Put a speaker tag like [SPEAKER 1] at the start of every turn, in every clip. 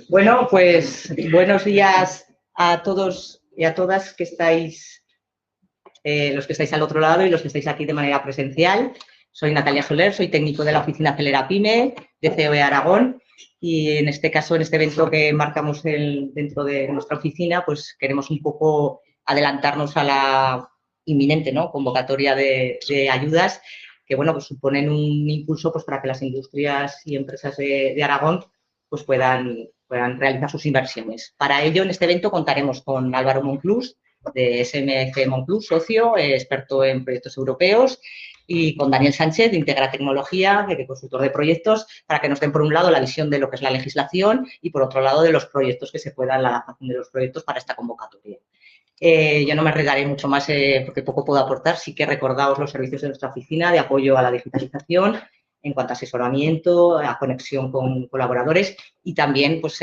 [SPEAKER 1] Bueno, pues buenos días a todos y a todas que estáis, los que estáis al otro lado y los que estáis aquí de manera presencial. Soy Natalia Soler, soy técnico de la oficina Acelera Pyme de COE Aragón y en este caso, en este evento que marcamos dentro de nuestra oficina, pues queremos un poco adelantarnos a la inminente, ¿no?, convocatoria de ayudas que, bueno, pues suponen un impulso pues, para que las industrias y empresas de Aragón pues puedan realizar sus inversiones. Para ello, en este evento contaremos con Álvaro Monclús, de SMC Monclús, socio, experto en proyectos europeos, y con Daniel Sánchez, de Integra Tecnología, de consultor de proyectos, para que nos den, por un lado, la visión de lo que es la legislación y, por otro lado, de los proyectos que se puedan, la adaptación de los proyectos para esta convocatoria. Yo no me enredaré mucho más porque poco puedo aportar. Sí que recordaos los servicios de nuestra oficina de apoyo a la digitalización en cuanto a asesoramiento, a conexión con colaboradores y también, pues,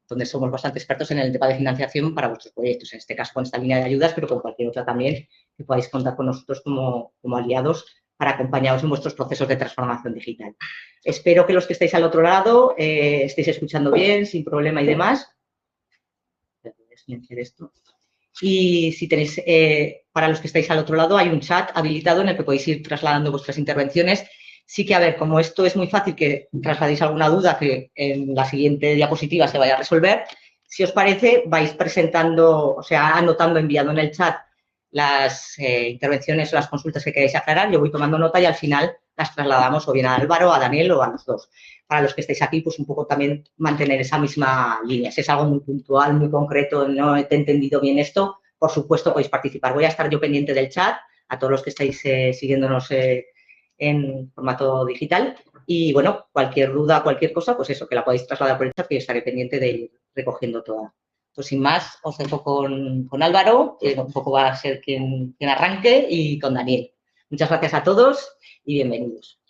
[SPEAKER 1] donde somos bastante expertos en el tema de financiación para vuestros proyectos, en este caso con esta línea de ayudas, pero con cualquier otra también que podáis contar con nosotros como aliados para acompañaros en vuestros procesos de transformación digital. Espero que los que estáis al otro lado estéis escuchando bien, sin problema y demás. Esto. Y si tenéis, para los que estáis al otro lado, hay un chat habilitado en el que podéis ir trasladando vuestras intervenciones. Sí que, a ver, como esto es muy fácil que trasladéis alguna duda que en la siguiente diapositiva se vaya a resolver, si os parece, vais presentando, o sea, anotando, enviando en el chat las intervenciones o las consultas que queráis aclarar. Yo voy tomando nota y al final las trasladamos o bien a Álvaro, a Daniel o a los dos. Para los que estáis aquí, pues un poco también mantener esa misma línea. Si es algo muy puntual, muy concreto, no he entendido bien esto, por supuesto podéis participar. Voy a estar yo pendiente del chat, a todos los que estáis siguiéndonos en formato digital. Y, bueno, cualquier duda, cualquier cosa, pues eso, que la podéis trasladar por el chat, que yo estaré pendiente de ir recogiendo toda. Pues sin más, os dejo con Álvaro, que un poco va a ser quien arranque, y con Daniel. Muchas gracias a todos y bienvenidos.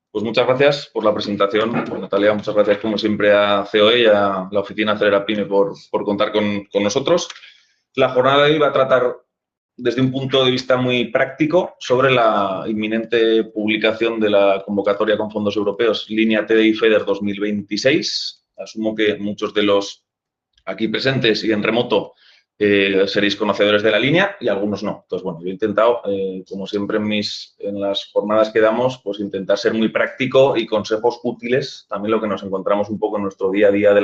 [SPEAKER 2] Pues muchas gracias por la presentación, Natalia. Muchas gracias, como siempre, a COE y a la oficina Acelera Pyme por contar con nosotros. La jornada de hoy va a tratar desde un punto de vista muy práctico sobre la inminente publicación de la convocatoria con fondos europeos Línea TDI FEDER 2026. Asumo que muchos de los aquí presentes y en remoto seréis conocedores de la línea y algunos no. Entonces, bueno, yo he intentado, como siempre en las jornadas que damos, pues intentar ser muy práctico y consejos útiles, también lo que nos encontramos un poco en nuestro día a día de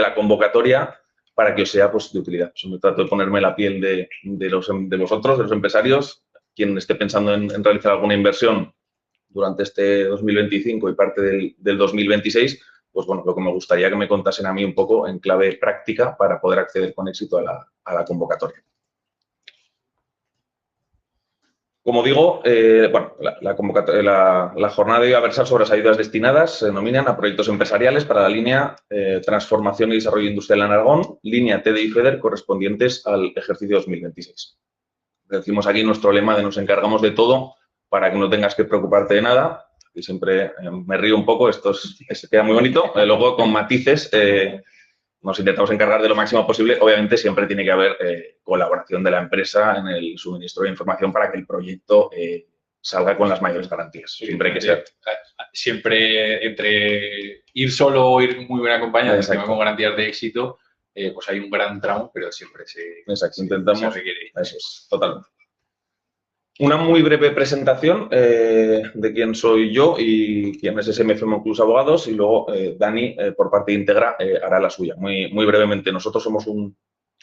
[SPEAKER 2] la convocatoria, para que os sea, pues, de utilidad. Yo me trato de ponerme la piel de vosotros, de los empresarios, quien esté pensando en realizar alguna inversión durante este 2025 y parte del 2026, pues bueno, lo que me gustaría que me contasen a mí un poco en clave práctica para poder acceder con éxito a la convocatoria. Como digo, bueno, la jornada de hoy va a versar sobre las ayudas destinadas, se denominan a proyectos empresariales para la línea Transformación y Desarrollo Industrial en Aragón, línea TDI FEDER, correspondientes al ejercicio 2026. Decimos aquí nuestro lema de nos encargamos de todo para que no tengas que preocuparte de nada. Y siempre me río un poco, esto queda muy bonito. Luego, con matices, nos intentamos encargar de lo máximo posible. Obviamente, siempre tiene que haber colaboración de la empresa en el suministro de información para que el proyecto salga con las mayores garantías. Siempre hay que ser.
[SPEAKER 3] Siempre entre ir solo o ir muy bien acompañado, con garantías de éxito, pues hay un gran tramo, pero siempre
[SPEAKER 2] intentamos,
[SPEAKER 3] se requiere.
[SPEAKER 2] Eso es, totalmente. Una muy breve presentación de quién soy yo y quién es SMC Monclús Abogados, y luego Dani, por parte de Integra, hará la suya. Muy brevemente, nosotros somos un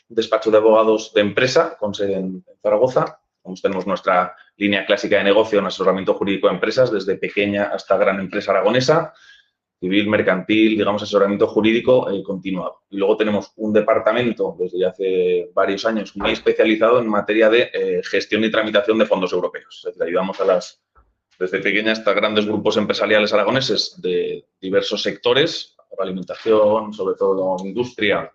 [SPEAKER 2] despacho de abogados de empresa con sede en Zaragoza. Tenemos nuestra línea clásica de negocio en asesoramiento jurídico a empresas, desde pequeña hasta gran empresa aragonesa, civil, mercantil, digamos, asesoramiento jurídico continuado. Y luego tenemos un departamento desde hace varios años muy especializado en materia de gestión y tramitación de fondos europeos. Es decir, ayudamos desde pequeñas hasta grandes grupos empresariales aragoneses de diversos sectores, alimentación, sobre todo industria,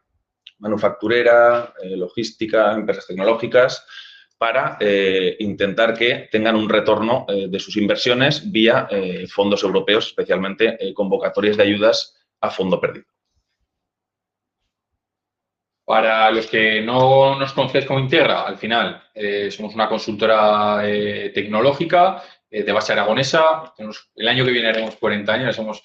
[SPEAKER 2] manufacturera, logística, empresas tecnológicas, para intentar que tengan un retorno de sus inversiones vía fondos europeos, especialmente convocatorias de ayudas a fondo perdido.
[SPEAKER 3] Para los que no nos conocéis como Integra, al final somos una consultora tecnológica de base aragonesa. El año que viene haremos 40 años, somos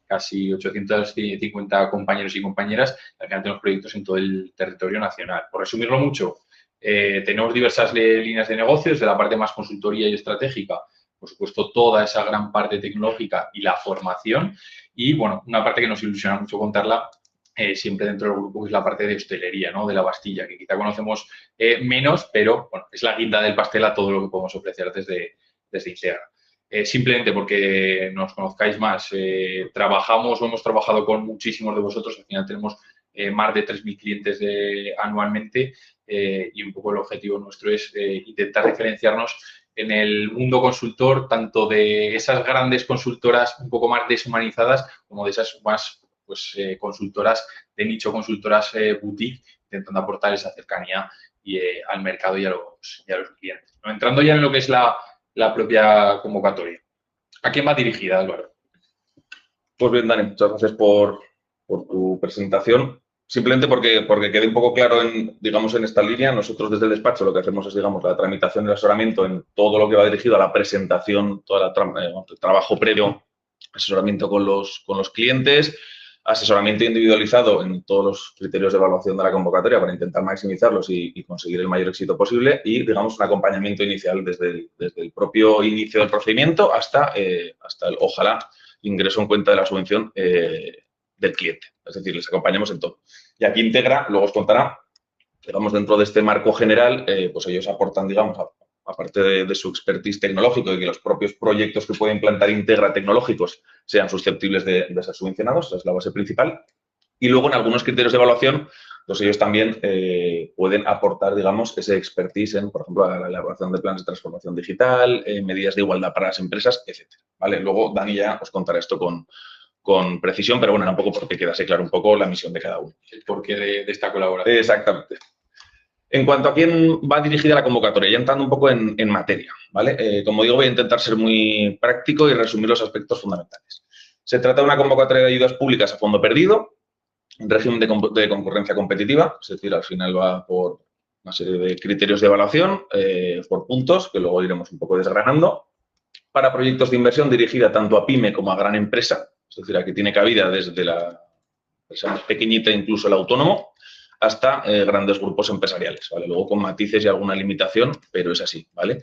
[SPEAKER 3] casi 850 compañeros y compañeras. Al final tenemos proyectos en todo el territorio nacional. Por resumirlo mucho, tenemos diversas líneas de negocio, desde la parte más consultoría y estratégica, por supuesto, toda esa gran parte tecnológica y la formación. Y, bueno, una parte que nos ilusiona mucho contarla siempre dentro del grupo, que es la parte de hostelería, ¿no? De la Bastilla, que quizá conocemos menos, pero bueno, es la guinda del pastel a todo lo que podemos ofrecer desde Integra. Simplemente porque nos conozcáis más, trabajamos o hemos trabajado con muchísimos de vosotros, al final tenemos más de 3.000 clientes anualmente y un poco el objetivo nuestro es intentar diferenciarnos en el mundo consultor, tanto de esas grandes consultoras un poco más deshumanizadas como de esas más consultoras de nicho, consultoras boutique, intentando aportar esa cercanía al mercado y a los clientes, ¿no? Entrando ya en lo que es la propia convocatoria. ¿A quién va dirigida, Álvaro?
[SPEAKER 2] Pues bien, Dani, muchas gracias por tu presentación. Simplemente porque quede un poco claro en esta línea, nosotros desde el despacho lo que hacemos es, la tramitación y el asesoramiento en todo lo que va dirigido a la presentación, todo el trabajo previo, asesoramiento con los clientes, asesoramiento individualizado en todos los criterios de evaluación de la convocatoria para intentar maximizarlos y conseguir el mayor éxito posible y, un acompañamiento inicial desde el propio inicio del procedimiento hasta el, ojalá, ingreso en cuenta de la subvención del cliente. Es decir, les acompañamos en todo. Y aquí Integra, luego os contará, dentro de este marco general, pues ellos aportan, aparte de su expertise tecnológico y que los propios proyectos que puede implantar Integra tecnológicos sean susceptibles de ser subvencionados, esa es la base principal. Y luego, en algunos criterios de evaluación, pues ellos también pueden aportar, ese expertise en, por ejemplo, la elaboración de planes de transformación digital, medidas de igualdad para las empresas, etcétera. ¿Vale? Luego, Dani ya os contará esto con precisión, pero bueno, un poco porque quedase claro un poco la misión de cada uno.
[SPEAKER 3] El porqué de esta colaboración.
[SPEAKER 2] Exactamente. En cuanto a quién va dirigida la convocatoria, ya entrando un poco en materia, ¿vale? Como digo, voy a intentar ser muy práctico y resumir los aspectos fundamentales. Se trata de una convocatoria de ayudas públicas a fondo perdido, en régimen de concurrencia competitiva, es decir, al final va por una serie de criterios de evaluación, por puntos, que luego iremos un poco desgranando, para proyectos de inversión dirigida tanto a PYME como a gran empresa, es decir, aquí tiene cabida desde la empresa más pequeñita, incluso el autónomo, hasta grandes grupos empresariales, ¿vale? Luego con matices y alguna limitación, pero es así, ¿vale?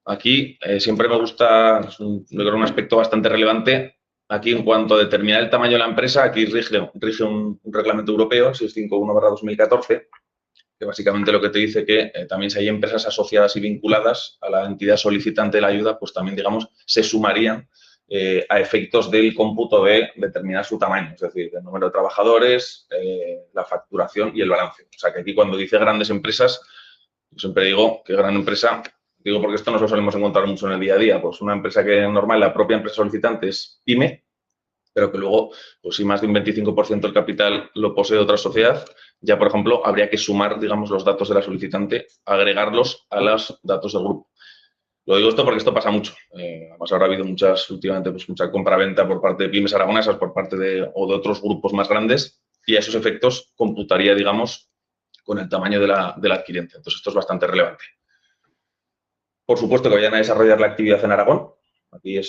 [SPEAKER 2] Aquí siempre me gusta, es un aspecto bastante relevante, aquí en cuanto a determinar el tamaño de la empresa, aquí rige un reglamento europeo, 651/2014, que básicamente lo que te dice que también si hay empresas asociadas y vinculadas a la entidad solicitante de la ayuda, pues también, se sumarían a efectos del cómputo de determinar su tamaño, es decir, el número de trabajadores, la facturación y el balance. O sea, que aquí cuando dice grandes empresas, yo siempre digo que gran empresa, digo porque esto no lo solemos encontrar mucho en el día a día, pues una empresa que normal, la propia empresa solicitante es PYME, pero que luego, pues si más de un 25% del capital lo posee otra sociedad, ya, por ejemplo, habría que sumar, los datos de la solicitante, agregarlos a los datos del grupo. Lo digo esto porque esto pasa mucho. Además, ahora ha habido últimamente, mucha compraventa por parte de pymes aragonesas, por parte de otros grupos más grandes, y a esos efectos computaría, con el tamaño del adquirente. Entonces, esto es bastante relevante. Por supuesto que vayan a desarrollar la actividad en Aragón. Aquí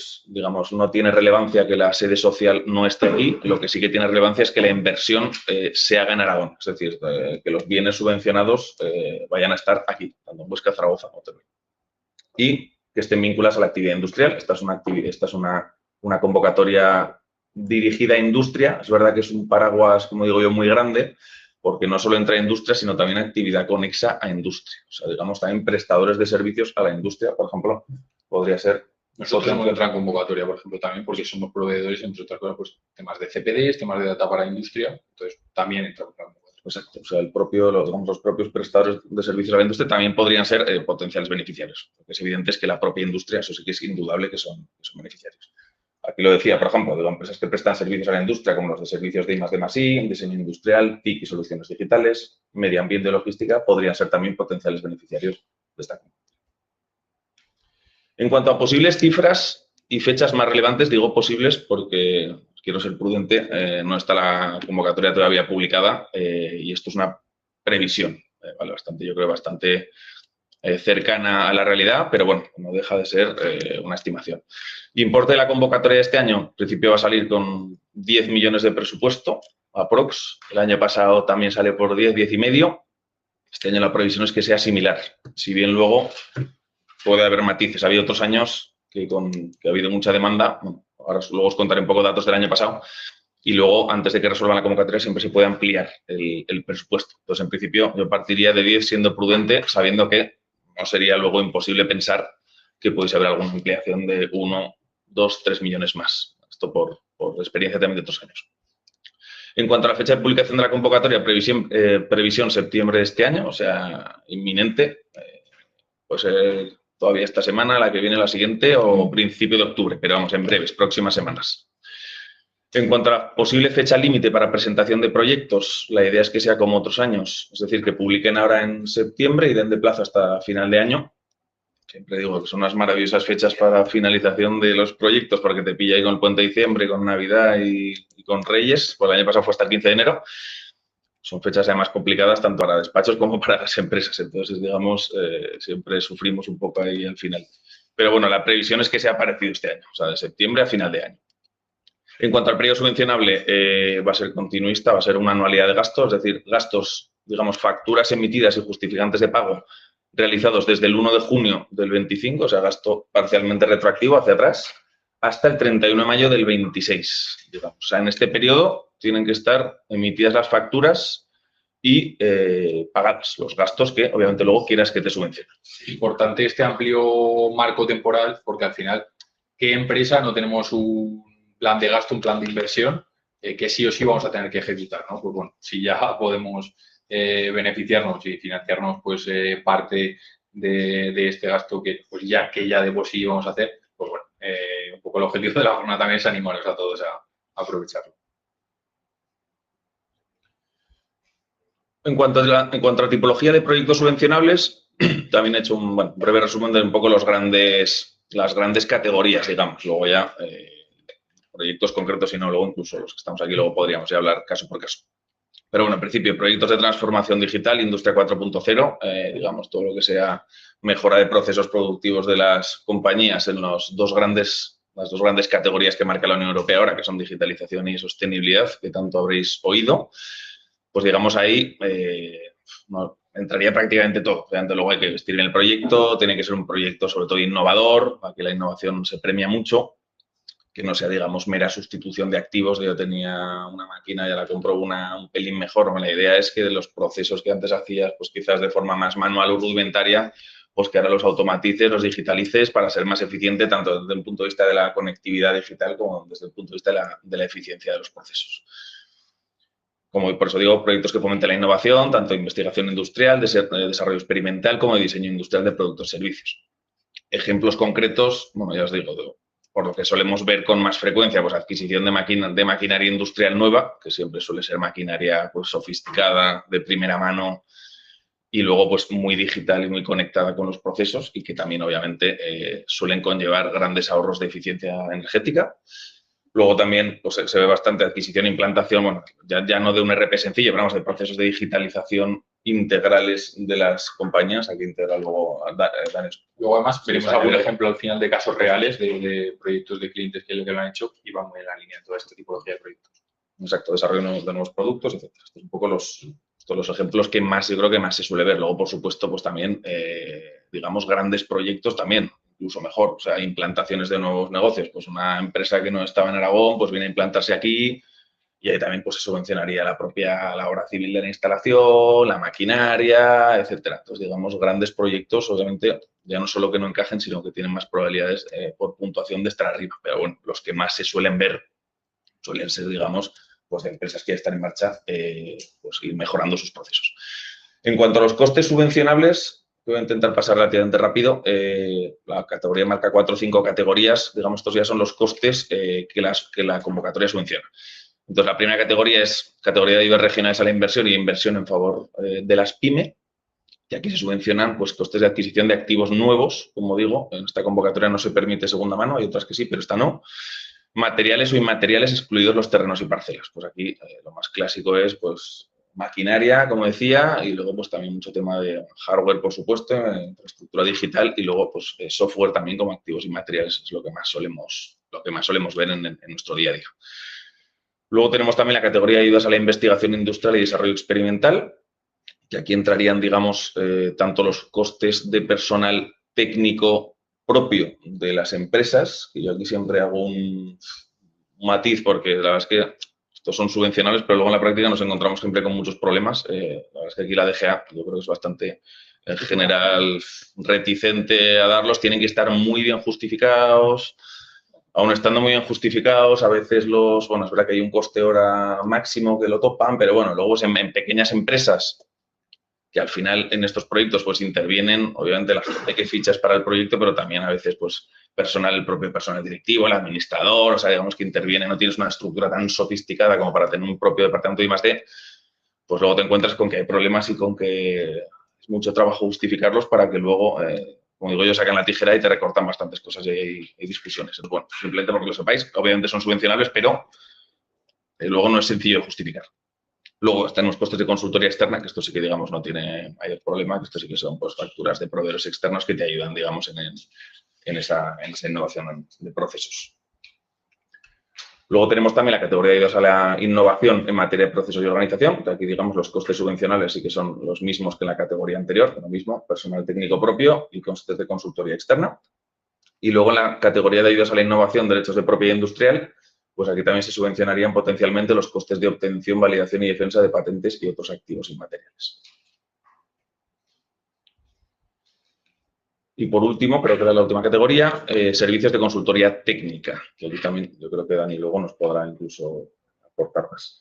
[SPEAKER 2] no tiene relevancia que la sede social no esté aquí. Lo que sí que tiene relevancia es que la inversión se haga en Aragón. Es decir, que los bienes subvencionados vayan a estar aquí, tanto en Huesca, Zaragoza como Teruel. Y que estén vinculadas a la actividad industrial. Esta es una convocatoria dirigida a industria. Es verdad que es un paraguas, como digo yo, muy grande, porque no solo entra a industria, sino también actividad conexa a industria. O sea, también prestadores de servicios a la industria, por ejemplo, podría ser.
[SPEAKER 3] Nosotros hemos entrado en convocatoria, por ejemplo, también porque somos proveedores, entre otras cosas, pues temas de CPDs, temas de data para industria, entonces también entramos en convocatoria.
[SPEAKER 2] Exacto, o sea, los propios prestadores de servicios a la industria también podrían ser potenciales beneficiarios, porque es evidente que la propia industria, eso sí que es indudable que son beneficiarios. Aquí lo decía, por ejemplo, de empresas que prestan servicios a la industria, como los de servicios de I+D+I, diseño industrial, TIC y soluciones digitales, medio ambiente y logística, podrían ser también potenciales beneficiarios de esta convocatoria. En cuanto a posibles cifras y fechas más relevantes, digo posibles porque quiero ser prudente, no está la convocatoria todavía publicada y esto es una previsión, ¿vale? Yo creo bastante cercana a la realidad, pero bueno, no deja de ser una estimación. Importe de la convocatoria de este año, en principio va a salir con 10 millones de presupuesto, aprox. El año pasado también salió por 10, 10 y medio. Este año la previsión es que sea similar, si bien luego puede haber matices. Ha habido otros años que ha habido mucha demanda. Bueno, ahora luego os contaré un poco datos del año pasado. Y luego, antes de que resuelvan la convocatoria, siempre se puede ampliar el presupuesto. Entonces, en principio, yo partiría de 10 siendo prudente, sabiendo que no sería luego imposible pensar que pudiese haber alguna ampliación de 1, 2, 3 millones más. Esto por experiencia también de otros años. En cuanto a la fecha de publicación de la convocatoria, previsión septiembre de este año, o sea, inminente. Pues todavía esta semana, la que viene, la siguiente o principio de octubre, pero vamos, en breves, próximas semanas. En cuanto a la posible fecha límite para presentación de proyectos, la idea es que sea como otros años, es decir, que publiquen ahora en septiembre y den de plazo hasta final de año. Siempre digo que son unas maravillosas fechas para finalización de los proyectos porque te pilla ahí con el puente de diciembre, con Navidad y con Reyes. Pues el año pasado fue hasta el 15 de enero. Son fechas además complicadas tanto para despachos como para las empresas. Entonces, digamos, siempre sufrimos un poco ahí al final. Pero bueno, la previsión es que sea parecido este año, o sea, de septiembre a final de año. En cuanto al periodo subvencionable, va a ser continuista, va a ser una anualidad de gastos, es decir, gastos, digamos, facturas emitidas y justificantes de pago realizados desde el 1 de junio del 25, o sea, gasto parcialmente retroactivo hacia atrás, hasta el 31 de mayo del 26, digamos. O sea, en este periodo tienen que estar emitidas las facturas y pagadas los gastos que, obviamente, luego quieras que te subvencionen.
[SPEAKER 3] Importante este amplio marco temporal, porque al final, ¿qué empresa no tenemos un plan de gasto, un plan de inversión que sí o sí vamos a tener que ejecutar, ¿no? Pues bueno, si ya podemos beneficiarnos y financiarnos pues parte de este gasto que ya de por sí vamos a hacer, pues bueno, un poco el objetivo de la jornada también es animarnos a todos a aprovecharlo.
[SPEAKER 2] En cuanto a la tipología de proyectos subvencionables, también he hecho un breve resumen de un poco las grandes categorías, digamos. Luego ya proyectos concretos y no, luego incluso los que estamos aquí, luego podríamos ya hablar caso por caso. Pero bueno, en principio, proyectos de transformación digital, Industria 4.0, digamos, todo lo que sea mejora de procesos productivos de las compañías en las dos grandes categorías que marca la Unión Europea ahora, que son digitalización y sostenibilidad, que tanto habréis oído. Pues digamos ahí entraría prácticamente todo. Obviamente luego hay que vestir bien el proyecto, tiene que ser un proyecto sobre todo innovador, para que la innovación se premia mucho, que no sea, digamos, mera sustitución de activos, de yo tenía una máquina y ya la compro un pelín mejor. La idea es que de los procesos que antes hacías, pues quizás de forma más manual o rudimentaria, pues que ahora los automatices, los digitalices para ser más eficiente tanto desde el punto de vista de la conectividad digital como desde el punto de vista de la eficiencia de los procesos. Como por eso digo, proyectos que fomenten la innovación, tanto de investigación industrial, de desarrollo experimental, como de diseño industrial de productos y servicios. Ejemplos concretos, bueno, ya os digo, por lo que solemos ver con más frecuencia, pues adquisición de maquinaria industrial nueva, que siempre suele ser maquinaria pues, sofisticada, de primera mano, y luego pues muy digital y muy conectada con los procesos y que también obviamente suelen conllevar grandes ahorros de eficiencia energética. Luego también pues, se ve bastante adquisición e implantación, bueno, ya no de un ERP sencillo, pero vamos, de procesos de digitalización integrales de las compañías. Aquí integra luego Dan.
[SPEAKER 3] Luego además veremos algún ejemplo al final de casos reales de proyectos de clientes que lo han hecho y vamos en la línea de todo este tipo de proyectos.
[SPEAKER 2] Exacto, desarrollo de nuevos productos, etc. Estos son un poco los ejemplos que más, yo creo que más se suele ver. Luego, por supuesto, pues también, digamos, grandes proyectos también, incluso mejor, o sea, implantaciones de nuevos negocios. Pues una empresa que no estaba en Aragón, pues viene a implantarse aquí y ahí también pues se subvencionaría la obra civil de la instalación, la maquinaria, etcétera. Entonces, digamos, grandes proyectos, obviamente, ya no solo que no encajen, sino que tienen más probabilidades por puntuación de estar arriba. Pero bueno, los que más se suelen ver suelen ser, digamos, pues de empresas que ya están en marcha, pues ir mejorando sus procesos. En cuanto a los costes subvencionables, voy a intentar pasar relativamente rápido. La categoría marca 4 o 5 categorías. Digamos, estos ya son los costes que la convocatoria subvenciona. Entonces, la primera categoría es categoría de ayudas regionales a la inversión y inversión en favor de las PYME. Y aquí se subvencionan pues, costes de adquisición de activos nuevos, como digo. En esta convocatoria no se permite segunda mano, hay otras que sí, pero esta no. Materiales o inmateriales, excluidos los terrenos y parcelas. Pues aquí lo más clásico es pues, maquinaria, como decía, y luego pues también mucho tema de hardware, por supuesto, infraestructura digital y luego pues software también como activos inmateriales, es lo que más solemos ver en nuestro día a día. Luego tenemos también la categoría de ayudas a la investigación industrial y desarrollo experimental, que aquí entrarían, digamos, tanto los costes de personal técnico propio de las empresas, que yo aquí siempre hago un matiz porque la verdad es que estos son subvencionables, pero luego en la práctica nos encontramos siempre con muchos problemas. La verdad es que aquí la DGA yo creo que es bastante, en general, reticente a darlos. Tienen que estar muy bien justificados. Aún estando muy bien justificados, a veces bueno, es verdad que hay un coste hora máximo que lo topan, pero bueno, luego en pequeñas empresas que al final en estos proyectos pues intervienen, obviamente, la gente que fichas para el proyecto, pero también a veces pues el propio personal directivo, el administrador, o sea, digamos que interviene, no tienes una estructura tan sofisticada como para tener un propio departamento de I+D, pues luego te encuentras con que hay problemas y con que es mucho trabajo justificarlos para que luego, como digo yo, sacan la tijera y te recortan bastantes cosas y hay discusiones. Entonces, bueno, simplemente porque lo sepáis, obviamente son subvencionables, pero luego no es sencillo de justificar. Luego están los costes de consultoría externa, que esto sí que, digamos, no tiene mayor problema, que esto sí que son pues, facturas de proveedores externos que te ayudan, digamos, en esa innovación de procesos. Luego tenemos también la categoría de ayudas a la innovación en materia de procesos y organización, que aquí, digamos, los costes subvencionales sí que son los mismos que en la categoría anterior, lo mismo, personal técnico propio y costes de consultoría externa. Y luego en la categoría de ayudas a la innovación, derechos de propiedad industrial, pues aquí también se subvencionarían potencialmente los costes de obtención, validación y defensa de patentes y otros activos inmateriales. Y por último, creo que era la última categoría, servicios de consultoría técnica, que aquí también yo creo que Dani luego nos podrá incluso aportar más.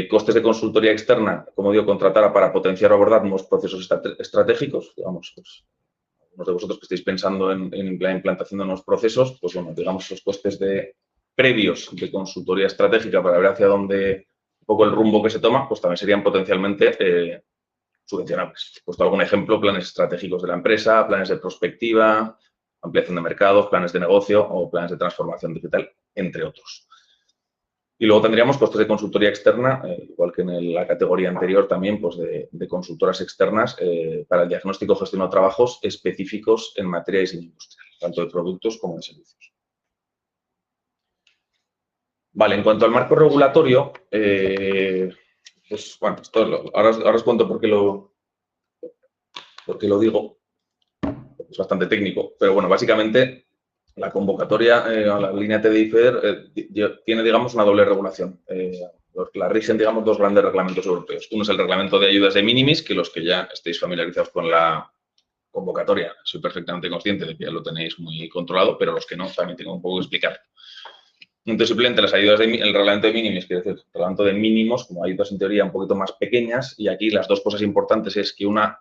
[SPEAKER 2] Costes de consultoría externa, como digo, contratada para potenciar o abordar nuevos procesos estratégicos, digamos, pues, algunos de vosotros que estéis pensando en la implantación de nuevos procesos, pues bueno, digamos, los costes previos de consultoría estratégica para ver hacia dónde un poco el rumbo que se toma, pues también serían potencialmente subvencionables. He puesto algún ejemplo, planes estratégicos de la empresa, planes de prospectiva, ampliación de mercados, planes de negocio o planes de transformación digital, entre otros. Y luego tendríamos costes de consultoría externa, igual que en la categoría anterior también, pues de consultoras externas para el diagnóstico, gestión de trabajos específicos en materia de diseño industrial, tanto de productos como de servicios. Vale, en cuanto al marco regulatorio, pues bueno, ahora os cuento por qué lo digo. Es bastante técnico, pero bueno, básicamente la convocatoria a la línea TDI-FEDER tiene, digamos, una doble regulación. La rigen, digamos, dos grandes reglamentos europeos. Uno es el reglamento de ayudas de minimis, que los que ya estéis familiarizados con la convocatoria, soy perfectamente consciente de que ya lo tenéis muy controlado, pero los que no, también tengo un poco que explicar. Entonces, simplemente las ayudas el reglamento de minimis, quiere decir, el reglamento de mínimos, como ayudas en teoría un poquito más pequeñas, y aquí las dos cosas importantes es que una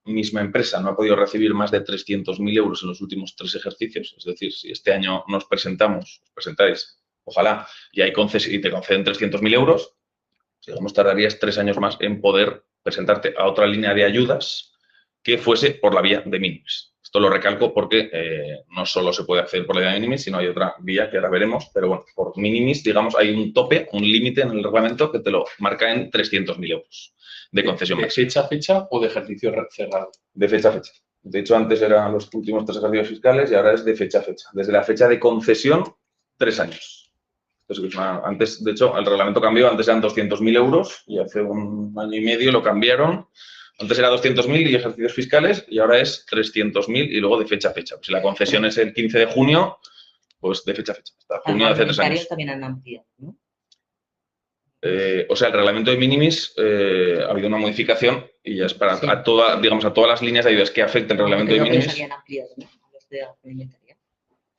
[SPEAKER 2] misma empresa no ha podido recibir más de 300.000 euros en los últimos 3 ejercicios. Es decir, si este año nos presentáis, ojalá, y te conceden 300.000 euros, digamos, tardarías 3 años más en poder presentarte a otra línea de ayudas que fuese por la vía de minimis. Esto lo recalco porque no solo se puede acceder por la vía de minimis, sino hay otra vía que ahora veremos, pero bueno, por minimis, digamos, hay un tope, un límite en el reglamento que te lo marca en 300.000 euros de concesión.
[SPEAKER 3] ¿De fecha a fecha o de ejercicio cerrado?
[SPEAKER 2] De fecha a fecha. De hecho, antes eran los últimos 3 ejercicios fiscales y ahora es de fecha a fecha. Desde la fecha de concesión, 3 años. Entonces, antes, de hecho, el reglamento cambió. Antes eran 200.000 euros y hace un año y medio lo cambiaron. Antes era 200.000 y ejercicios fiscales y ahora es 300.000 y luego de fecha a fecha. Pues si la concesión es el 15 de junio, pues de fecha a fecha. Hasta junio de hace 3 años.
[SPEAKER 1] También han ampliado, ¿no?
[SPEAKER 2] O sea, el reglamento de minimis ha habido una modificación y ya es para
[SPEAKER 1] Sí.
[SPEAKER 2] a todas las líneas de ayudas que afecten el reglamento de minimis.
[SPEAKER 1] Habían ampliado, ¿no? Los de alimentaria.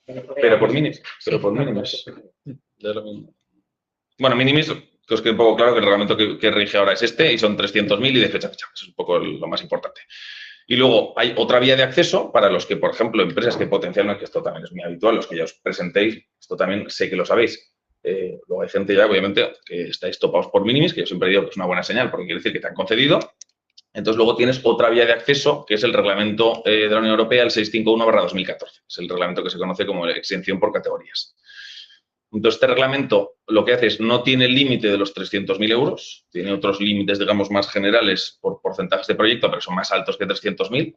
[SPEAKER 2] Pero por minimis. Bueno, minimis, que os quede un poco claro que el reglamento que rige ahora es este y son 300.000 y de fecha a fecha. Eso es un poco lo más importante. Y luego hay otra vía de acceso para los que, por ejemplo, empresas que potencialmente, que esto también es muy habitual, los que ya os presentéis, esto también sé que lo sabéis. Luego hay gente ya, obviamente, que estáis topados por minimis, que yo siempre digo que es una buena señal porque quiere decir que te han concedido. Entonces, luego tienes otra vía de acceso, que es el reglamento de la Unión Europea, el 651/2014. Es el reglamento que se conoce como exención por categorías. Entonces, este reglamento lo que hace es no tiene el límite de los 300.000 euros, tiene otros límites, digamos, más generales por porcentajes de proyecto, pero son más altos que 300.000.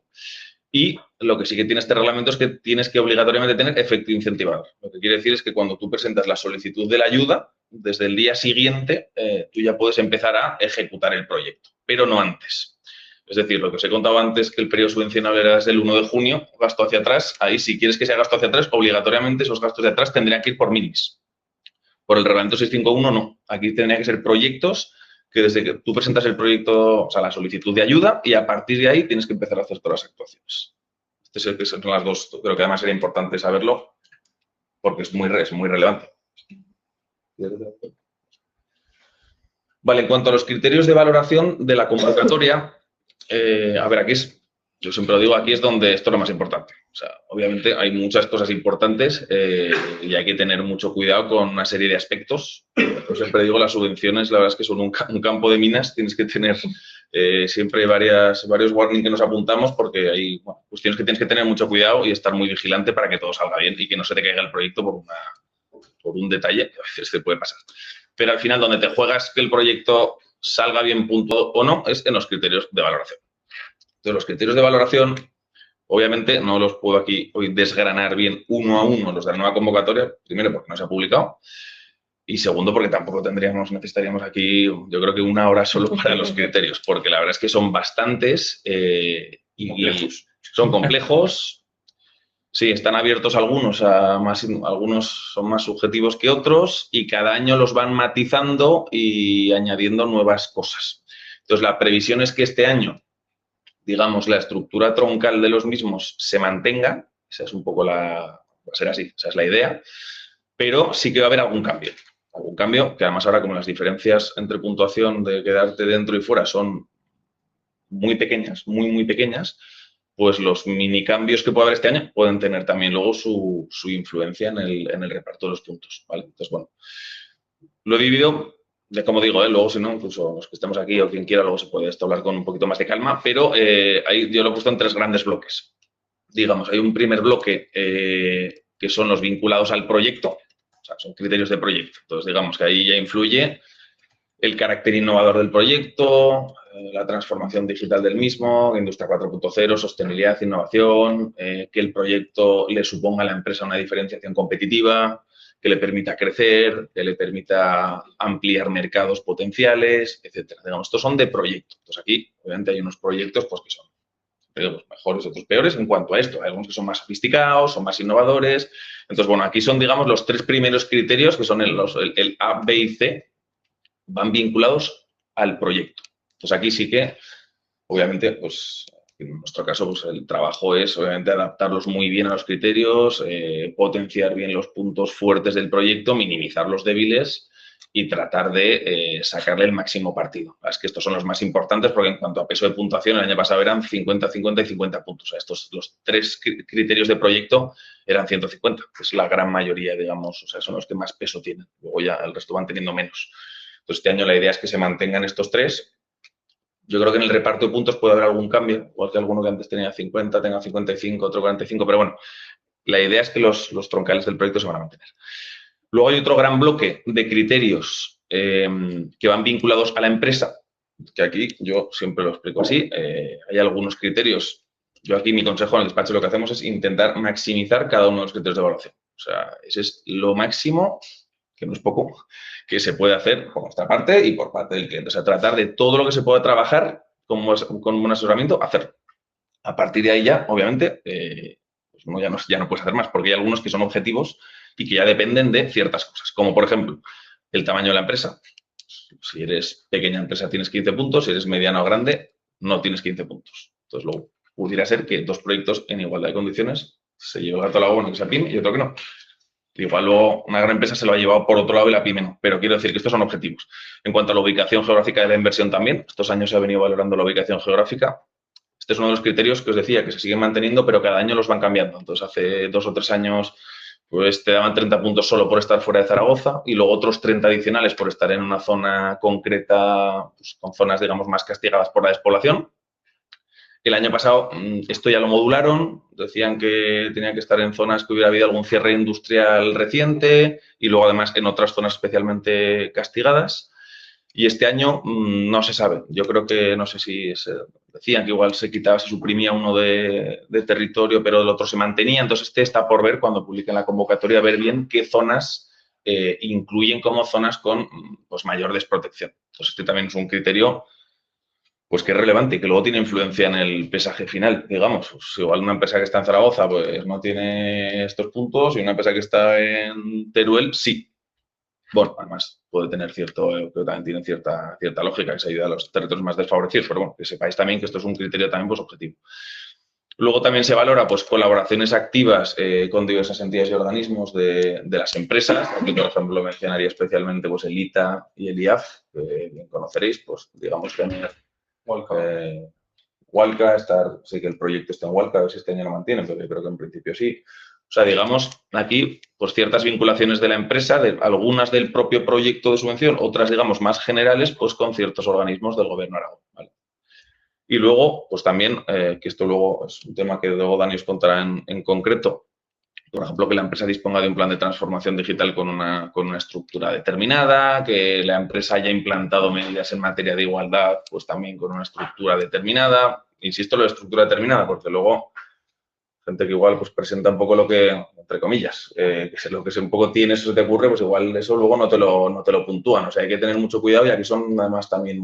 [SPEAKER 2] Y lo que sí que tiene este reglamento es que tienes que obligatoriamente tener efecto incentivador. Lo que quiere decir es que cuando tú presentas la solicitud de la ayuda, desde el día siguiente tú ya puedes empezar a ejecutar el proyecto, pero no antes. Es decir, lo que os he contado antes, que el periodo subvencionable era desde el 1 de junio, gasto hacia atrás, ahí si quieres que sea gasto hacia atrás, obligatoriamente esos gastos de atrás tendrían que ir por minis. Por el reglamento 651 no. Aquí tendría que ser proyectos que desde que tú presentas el proyecto, o sea, la solicitud de ayuda, y a partir de ahí tienes que empezar a hacer todas las actuaciones. Son las dos, creo que además sería importante saberlo porque es muy relevante. Vale, en cuanto a los criterios de valoración de la convocatoria, a ver, yo siempre lo digo, aquí es donde esto es lo más importante. O sea, obviamente hay muchas cosas importantes y hay que tener mucho cuidado con una serie de aspectos. Yo siempre digo, las subvenciones, la verdad es que son un campo de minas, tienes que tener siempre varios warnings que nos apuntamos porque hay cuestiones que tienes que tener mucho cuidado y estar muy vigilante para que todo salga bien y que no se te caiga el proyecto por un detalle que a veces te puede pasar. Pero al final, donde te juegas que el proyecto salga bien puntuado o no, es en los criterios de valoración. Entonces, los criterios de valoración, obviamente, no los puedo aquí hoy desgranar bien uno a uno los de la nueva convocatoria, primero porque no se ha publicado y segundo porque tampoco necesitaríamos aquí, yo creo que 1 hora solo para los criterios, porque la verdad es que son bastantes y son complejos. Sí, están abiertos algunos algunos son más subjetivos que otros y cada año los van matizando y añadiendo nuevas cosas. Entonces, la previsión es que este año, digamos, la estructura troncal de los mismos se mantenga, esa es un poco va a ser así, esa es la idea, pero sí que va a haber algún cambio que además ahora como las diferencias entre puntuación de quedarte dentro y fuera son muy pequeñas, muy pequeñas, pues los mini cambios que puede haber este año pueden tener también luego su influencia en el reparto de los puntos, ¿vale? Entonces, bueno, lo he dividido, como digo, luego si no, incluso los que estemos aquí o quien quiera, luego se puede esto hablar con un poquito más de calma, pero ahí yo lo he puesto en 3 grandes bloques. Digamos, hay un primer bloque que son los vinculados al proyecto, o sea, son criterios de proyecto. Entonces, digamos que ahí ya influye el carácter innovador del proyecto, la transformación digital del mismo, Industria 4.0, sostenibilidad, innovación, que el proyecto le suponga a la empresa una diferenciación competitiva, que le permita crecer, que le permita ampliar mercados potenciales, etcétera. Digamos, estos son de proyecto. Entonces, aquí, obviamente, hay unos proyectos pues, que son mejores, otros peores en cuanto a esto. Hay algunos que son más sofisticados, son más innovadores. Entonces, bueno, aquí son, digamos, los 3 primeros criterios que son el A, B y C, van vinculados al proyecto. Entonces, aquí sí que, obviamente, pues en nuestro caso, pues el trabajo es, obviamente, adaptarlos muy bien a los criterios, potenciar bien los puntos fuertes del proyecto, minimizar los débiles y tratar de sacarle el máximo partido. Es que estos son los más importantes porque en cuanto a peso de puntuación, el año pasado eran 50, 50 y 50 puntos. O sea, los 3 criterios de proyecto eran 150, que es la gran mayoría, digamos, o sea, son los que más peso tienen. Luego ya el resto van teniendo menos. Entonces, este año la idea es que se mantengan estos 3. Yo creo que en el reparto de puntos puede haber algún cambio, igual que alguno que antes tenía 50, tenga 55, otro 45, pero bueno, la idea es que los troncales del proyecto se van a mantener. Luego hay otro gran bloque de criterios que van vinculados a la empresa, que aquí yo siempre lo explico así. Hay algunos criterios, yo aquí mi consejo en el despacho lo que hacemos es intentar maximizar cada uno de los criterios de evaluación. O sea, ese es lo máximo, que no es poco, que se puede hacer por nuestra parte y por parte del cliente. O sea, tratar de todo lo que se pueda trabajar con un asesoramiento, hacerlo. A partir de ahí ya, obviamente, pues uno ya no puedes hacer más, porque hay algunos que son objetivos y que ya dependen de ciertas cosas, como por ejemplo, el tamaño de la empresa. Si eres pequeña empresa tienes 15 puntos, si eres mediana o grande no tienes 15 puntos. Entonces, luego pudiera ser que 2 proyectos en igualdad de condiciones se lleve el gato al agua, uno que sea PYME y otro que no. Igual luego una gran empresa se lo ha llevado por otro lado y la PYME no, pero quiero decir que estos son objetivos. En cuanto a la ubicación geográfica de la inversión también, estos años se ha venido valorando la ubicación geográfica. Este es uno de los criterios que os decía, que se siguen manteniendo, pero cada año los van cambiando. Entonces, hace 2 o 3 años pues te daban 30 puntos solo por estar fuera de Zaragoza y luego otros 30 adicionales por estar en una zona concreta, pues, con zonas, digamos, más castigadas por la despoblación. El año pasado esto ya lo modularon, decían que tenía que estar en zonas que hubiera habido algún cierre industrial reciente y luego además en otras zonas especialmente castigadas. Y este año no se sabe. Yo creo que, no sé si decían que igual se quitaba, se suprimía uno de territorio, pero el otro se mantenía. Entonces este está por ver cuando publiquen la convocatoria, ver bien qué zonas incluyen como zonas con pues, mayor desprotección. Entonces este también es un criterio pues que es relevante y que luego tiene influencia en el pesaje final, digamos. Pues igual una empresa que está en Zaragoza pues no tiene estos puntos y una empresa que está en Teruel sí. Bueno, además puede tener creo que también tiene cierta lógica que se ayuda a los territorios más desfavorecidos, pero bueno, que sepáis también que esto es un criterio también pues objetivo. Luego también se valora pues colaboraciones activas con diversas entidades y organismos de las empresas. Aquí, por ejemplo, mencionaría especialmente pues, el ITA y el IAF, que bien conoceréis, pues digamos que Walca, sé que el proyecto está en Walca, a ver si este año lo mantienen, pero yo creo que en principio sí. O sea, digamos, aquí, pues ciertas vinculaciones de la empresa, algunas del propio proyecto de subvención, otras, digamos, más generales, pues con ciertos organismos del Gobierno de Aragón, ¿vale? Y luego, pues también, que esto luego es un tema que luego Dani os contará en concreto, por ejemplo, que la empresa disponga de un plan de transformación digital con una estructura determinada, que la empresa haya implantado medidas en materia de igualdad, pues también con una estructura determinada. Insisto, lo de estructura determinada, porque luego gente que igual pues presenta un poco lo que, entre comillas, lo que un poco tiene, eso se te ocurre, pues igual eso luego no te lo puntúan. O sea, hay que tener mucho cuidado y aquí son además también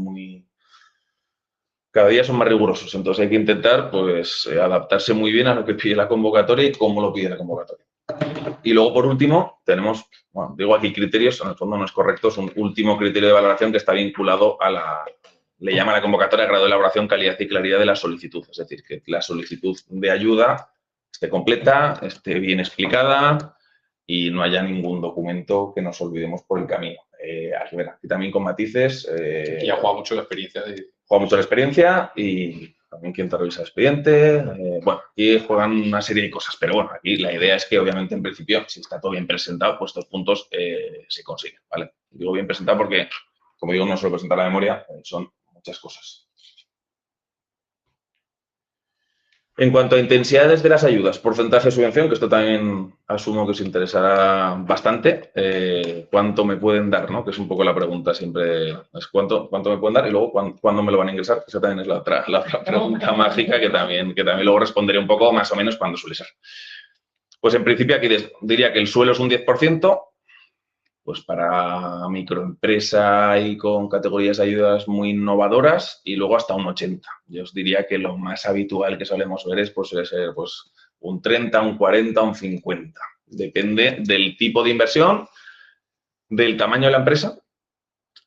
[SPEAKER 2] cada día son más rigurosos. Entonces hay que intentar pues adaptarse muy bien a lo que pide la convocatoria y cómo lo pide la convocatoria. Y luego, por último, tenemos, bueno, digo aquí criterios, en el fondo no es correcto, es un último criterio de valoración que está vinculado le llama a la convocatoria grado de elaboración, calidad y claridad de la solicitud. Es decir, que la solicitud de ayuda esté completa, esté bien explicada y no haya ningún documento que nos olvidemos por el camino. Aquí también con matices.
[SPEAKER 3] Y ha jugado mucho la experiencia
[SPEAKER 2] Juega mucho la experiencia y también quien te revisa el expediente. Bueno, aquí juegan una serie de cosas, pero bueno, aquí la idea es que obviamente en principio, si está todo bien presentado, pues estos puntos se consiguen, ¿vale? Digo bien presentado porque, como digo, no solo presentar la memoria, son muchas cosas. En cuanto a intensidades de las ayudas, porcentaje de subvención, que esto también asumo que os interesará bastante, ¿cuánto me pueden dar? ¿No? Que es un poco la pregunta siempre, es cuánto me pueden dar y luego cuándo me lo van a ingresar. Esa también es la otra pregunta mágica que también luego responderé un poco más o menos cuándo suele ser. Pues en principio aquí diría que el suelo es un 10%, pues para microempresa y con categorías de ayudas muy innovadoras y luego hasta un 80%. Yo os diría que lo más habitual que solemos ver es pues, suele ser pues, un 30, un 40, un 50. Depende del tipo de inversión, del tamaño de la empresa.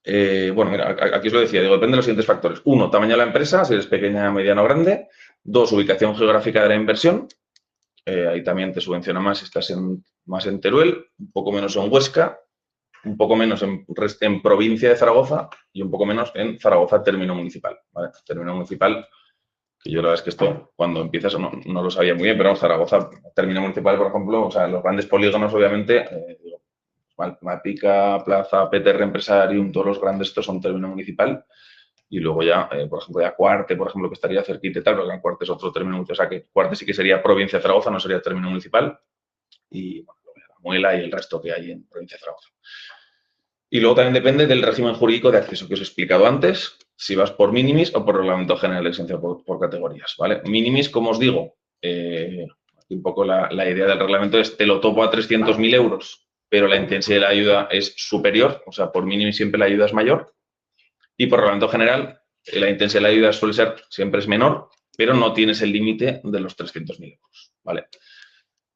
[SPEAKER 2] Bueno, mira, aquí os lo decía, depende de los siguientes factores. 1, tamaño de la empresa, si es pequeña, mediana o grande. 2, ubicación geográfica de la inversión. Ahí también te subvenciona más si estás más en Teruel, un poco menos en Huesca, un poco menos en provincia de Zaragoza y un poco menos en Zaragoza término municipal, ¿vale? Término municipal, que yo la verdad es que esto cuando empiezas no lo sabía muy bien, pero Zaragoza término municipal, por ejemplo, o sea, los grandes polígonos obviamente, Malpica, Plaza, PTR Empresarium, todos los grandes estos son término municipal y luego ya, por ejemplo, ya Cuarte, por ejemplo, que estaría cerquita y tal, porque Cuarte es otro término municipal, o sea, que Cuarte sí que sería provincia de Zaragoza, no sería término municipal y bueno, la Muela y el resto que hay en provincia de Zaragoza. Y luego también depende del régimen jurídico de acceso que os he explicado antes, si vas por minimis o por reglamento general de exención por categorías, ¿vale? Minimis, como os digo, aquí un poco la idea del reglamento es te lo topo a 300.000 euros, pero la intensidad de la ayuda es superior, o sea, por minimis siempre la ayuda es mayor. Y por reglamento general, la intensidad de la ayuda suele ser, siempre es menor, pero no tienes el límite de los 300.000 euros, ¿vale?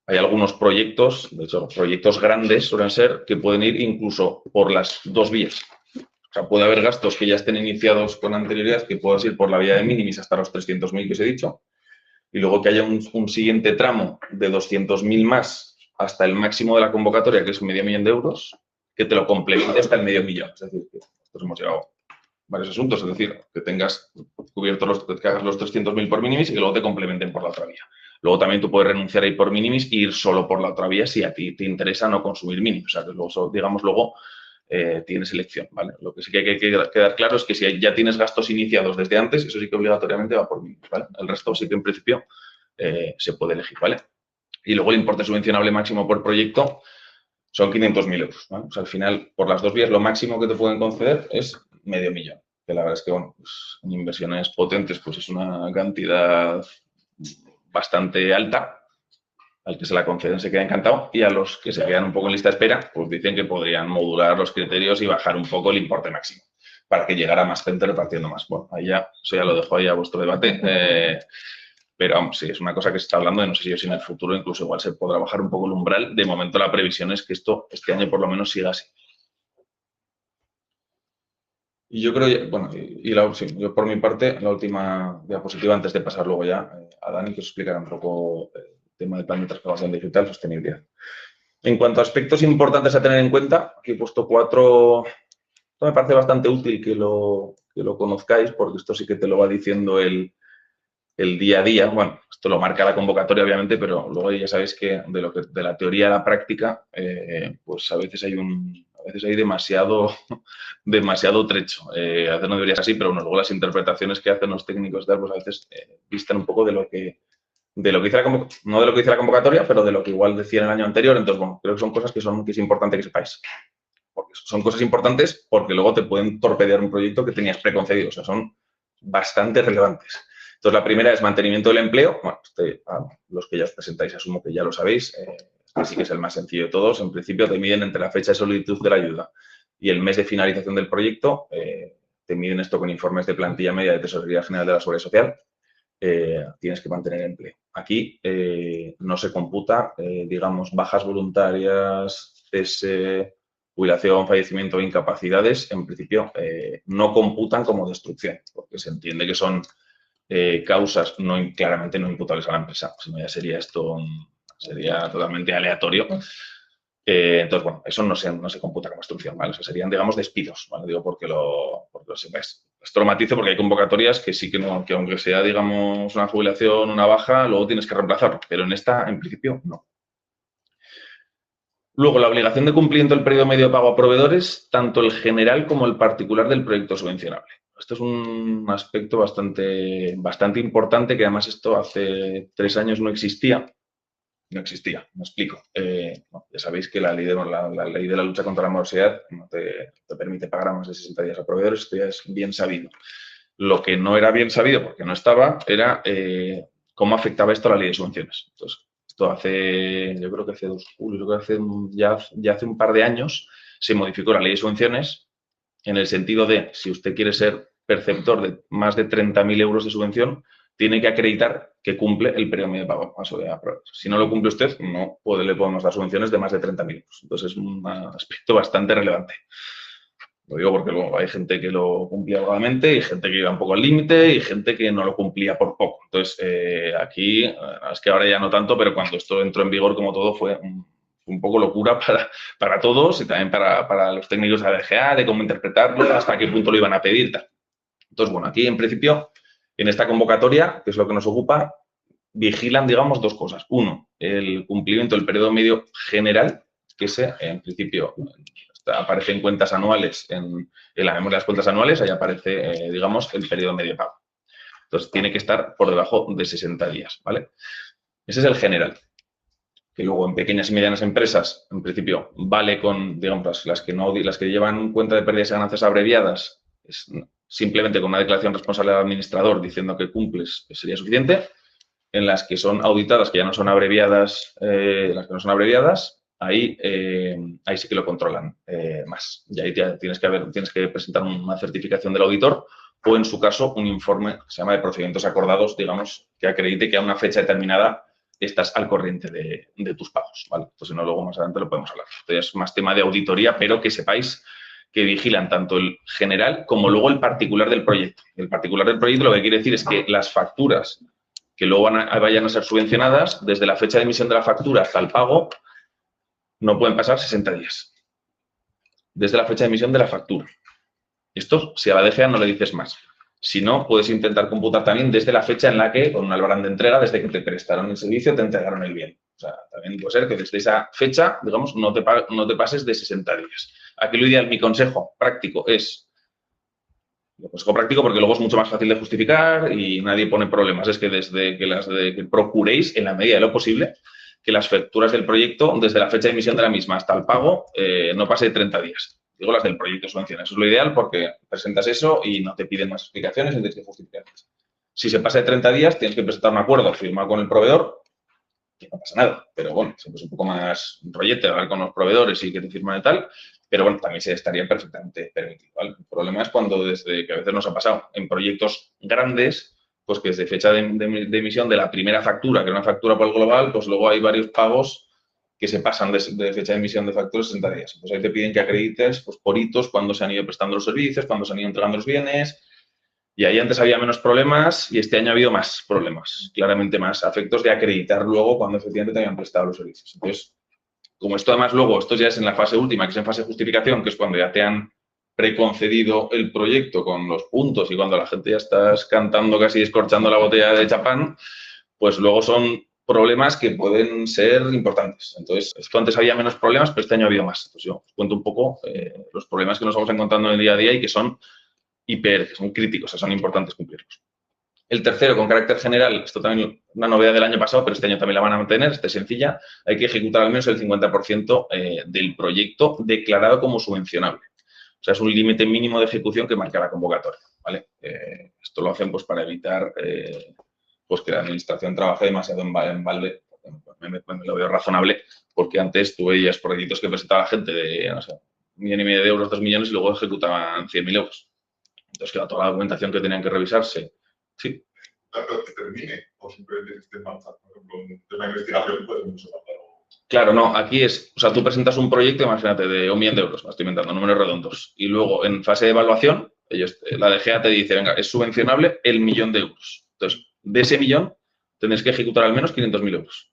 [SPEAKER 2] Hay algunos proyectos, de hecho, proyectos grandes suelen ser que pueden ir incluso por las dos vías. O sea, puede haber gastos que ya estén iniciados con anterioridad, que puedas ir por la vía de minimis hasta los 300.000 que os he dicho, y luego que haya un siguiente tramo de 200.000 más hasta el máximo de la convocatoria, que es 500.000 euros, que te lo complemente hasta el 500.000. Es decir, que nosotros hemos llegado varios asuntos, es decir, que tengas cubierto que hagas los 300.000 por minimis y que luego te complementen por la otra vía. Luego también tú puedes renunciar a ir por minimis e ir solo por la otra vía si a ti te interesa no consumir minimis. O sea, que luego, digamos, luego tienes elección, ¿vale? Lo que sí que hay que quedar claro es que si ya tienes gastos iniciados desde antes, eso sí que obligatoriamente va por mínimos, ¿vale? El resto sí que en principio se puede elegir, ¿vale? Y luego el importe subvencionable máximo por proyecto son 500.000 euros, ¿vale? O sea, al final, por las dos vías, lo máximo que te pueden conceder es 500.000, que la verdad es que, bueno, pues en inversiones potentes, pues es una cantidad bastante alta. Al que se la conceden se queda encantado y a los que se quedan un poco en lista de espera, pues dicen que podrían modular los criterios y bajar un poco el importe máximo para que llegara más gente repartiendo más. Bueno, ahí ya, eso ya lo dejo ahí a vuestro debate. Pero vamos, sí, es una cosa que se está hablando y no sé si en el futuro incluso igual se podrá bajar un poco el umbral. De momento la previsión es que esto este año por lo menos siga así. Y yo creo, bueno, sí, yo por mi parte, la última diapositiva antes de pasar luego ya a Dani, que os explicará un poco el tema del plan de transformación digital, sostenibilidad. En cuanto a aspectos importantes a tener en cuenta, aquí he puesto 4. Esto me parece bastante útil que lo conozcáis, porque esto sí que te lo va diciendo el día a día. Bueno, esto lo marca la convocatoria, obviamente, pero luego ya sabéis que de la teoría a la práctica, pues a veces hay demasiado trecho. A veces no debería ser así, pero bueno, luego las interpretaciones que hacen los técnicos pues a veces distan un poco de lo que dice no de lo que dice la convocatoria, pero de lo que igual decía en el año anterior. Entonces, bueno, creo que son cosas que es importante que sepáis. Porque son cosas importantes porque luego te pueden torpedear un proyecto que tenías preconcebido. O sea, son bastante relevantes. Entonces, la primera es mantenimiento del empleo. Bueno, los que ya os presentáis asumo que ya lo sabéis. Este sí que es el más sencillo de todos. En principio, te miden entre la fecha de solicitud de la ayuda y el mes de finalización del proyecto. Te miden esto con informes de plantilla media de Tesorería General de la Seguridad Social. Tienes que mantener el empleo. Aquí no se computa, digamos, bajas voluntarias, cese, jubilación, fallecimiento o incapacidades. En principio, no computan como destrucción, porque se entiende que son causas claramente no imputables a la empresa. Si no, ya sería totalmente aleatorio. Entonces, bueno, eso no se computa como destrucción, ¿vale? Eso serían, digamos, despidos, ¿vale? Digo porque lo sepáis. Esto lo matizo porque hay convocatorias que sí que no, que aunque sea, digamos, una jubilación, una baja, luego tienes que reemplazarlo, pero en esta, en principio, no. Luego, la obligación de cumplimiento del periodo medio de pago a proveedores, tanto el general como el particular del proyecto subvencionable. Esto es un aspecto bastante importante, que además esto hace 3 años no existía. No existía, me explico. Ya sabéis que la ley de la lucha contra la morosidad no te permite pagar a más de 60 días a proveedores, esto ya es bien sabido. Lo que no era bien sabido, porque no estaba, era cómo afectaba esto a la ley de subvenciones. Entonces, esto yo creo que hace un par de años se modificó la ley de subvenciones en el sentido de, si usted quiere ser perceptor de más de 30.000 euros de subvención, tiene que acreditar que cumple el periodo medio de pago. Si no lo cumple usted, no le podemos dar subvenciones de más de 30.000 euros. Entonces, es un aspecto bastante relevante. Lo digo porque luego hay gente que lo cumplía holgadamente y gente que iba un poco al límite y gente que no lo cumplía por poco. Entonces, aquí, es que ahora ya no tanto, pero cuando esto entró en vigor, como todo, fue un poco locura para todos y también para los técnicos de la DGA, de cómo interpretarlo, hasta qué punto lo iban a pedir. Tal. Entonces, bueno, aquí en principio, en esta convocatoria, que es lo que nos ocupa, vigilan, digamos, 2 cosas. Uno, el cumplimiento del periodo medio general, que en principio aparece en cuentas anuales, en la memoria de las cuentas anuales, ahí aparece, digamos, el periodo medio de pago. Entonces, tiene que estar por debajo de 60 días, ¿vale? Ese es el general. Que luego en pequeñas y medianas empresas, en principio, vale con, digamos, las que llevan cuenta de pérdidas y ganancias abreviadas, simplemente con una declaración responsable del administrador diciendo que cumples sería suficiente. En las que son auditadas, que ya no son abreviadas, ahí sí que lo controlan más. Y ahí tienes que presentar una certificación del auditor o, en su caso, un informe que se llama de procedimientos acordados, digamos, que acredite que a una fecha determinada estás al corriente de tus pagos, ¿vale? Entonces, si no, luego más adelante lo podemos hablar. Entonces, es más tema de auditoría, pero que sepáis que vigilan tanto el general como luego el particular del proyecto. El particular del proyecto lo que quiere decir es que las facturas que luego vayan a ser subvencionadas, desde la fecha de emisión de la factura hasta el pago, no pueden pasar 60 días. Desde la fecha de emisión de la factura. Esto, si a la DGA no le dices más. Si no, puedes intentar computar también desde la fecha en la que, con un albarán de entrega, desde que te prestaron el servicio, te entregaron el bien. O sea, también puede ser que desde esa fecha, digamos, no te pases de 60 días. Aquí lo ideal, mi consejo práctico es, el consejo práctico porque luego es mucho más fácil de justificar y nadie pone problemas, es que desde que procuréis, en la medida de lo posible, que las facturas del proyecto, desde la fecha de emisión de la misma hasta el pago, no pase de 30 días. Digo las del proyecto subvención. Eso es lo ideal porque presentas eso y no te piden más explicaciones y tienes que justificarlas. Si se pasa de 30 días, tienes que presentar un acuerdo firmado con el proveedor, que no pasa nada. Pero bueno, siempre es un poco más rollete hablar con los proveedores y que te firman y tal. Pero bueno, también se estaría perfectamente permitido, ¿vale? El problema es cuando, desde que a veces nos ha pasado, en proyectos grandes, pues que desde fecha de emisión de la primera factura, que era una factura por el global, pues luego hay varios pagos que se pasan de fecha de emisión de facturas 60 días. Entonces ahí te piden que acredites pues, por hitos cuando se han ido prestando los servicios, cuando se han ido entregando los bienes. Y ahí antes había menos problemas y este año ha habido más problemas, claramente más, a efectos de acreditar luego cuando efectivamente te habían prestado los servicios. Entonces, como esto además luego, esto ya es en la fase última, que es en fase de justificación, que es cuando ya te han preconcedido el proyecto con los puntos y cuando la gente ya estás cantando casi escorchando la botella de champán, pues luego son problemas que pueden ser importantes. Entonces, esto antes había menos problemas, pero este año ha habido más. Entonces, yo os cuento un poco los problemas que nos vamos encontrando en el día a día y que son que son críticos, o sea, son importantes cumplirlos. El tercero, con carácter general, esto también es una novedad del año pasado, pero este año también la van a mantener, esta es sencilla, hay que ejecutar al menos el 50% del proyecto declarado como subvencionable. O sea, es un límite mínimo de ejecución que marca la convocatoria, ¿vale? Esto lo hacen pues, para evitar pues, que la administración trabaje demasiado en balde. Me lo veo razonable, porque antes tú veías proyectos que presentaba la gente de, no sé, 1,5 millones de euros, 2 millones, y luego ejecutaban 100.000 euros. Entonces, claro, toda la documentación que tenían que revisarse. Sí.
[SPEAKER 4] Claro, que termine o simplemente que esté en marcha. Por ejemplo, un tema de investigación puede mucho tardar.
[SPEAKER 2] Claro, no, aquí es, o sea, tú presentas un proyecto, imagínate, de 1 millón de euros, me estoy inventando, números redondos, y luego en fase de evaluación, la DGA te dice, venga, es subvencionable el 1.000.000 de euros. Entonces, de ese 1.000.000 tenéis que ejecutar al menos 500.000 euros.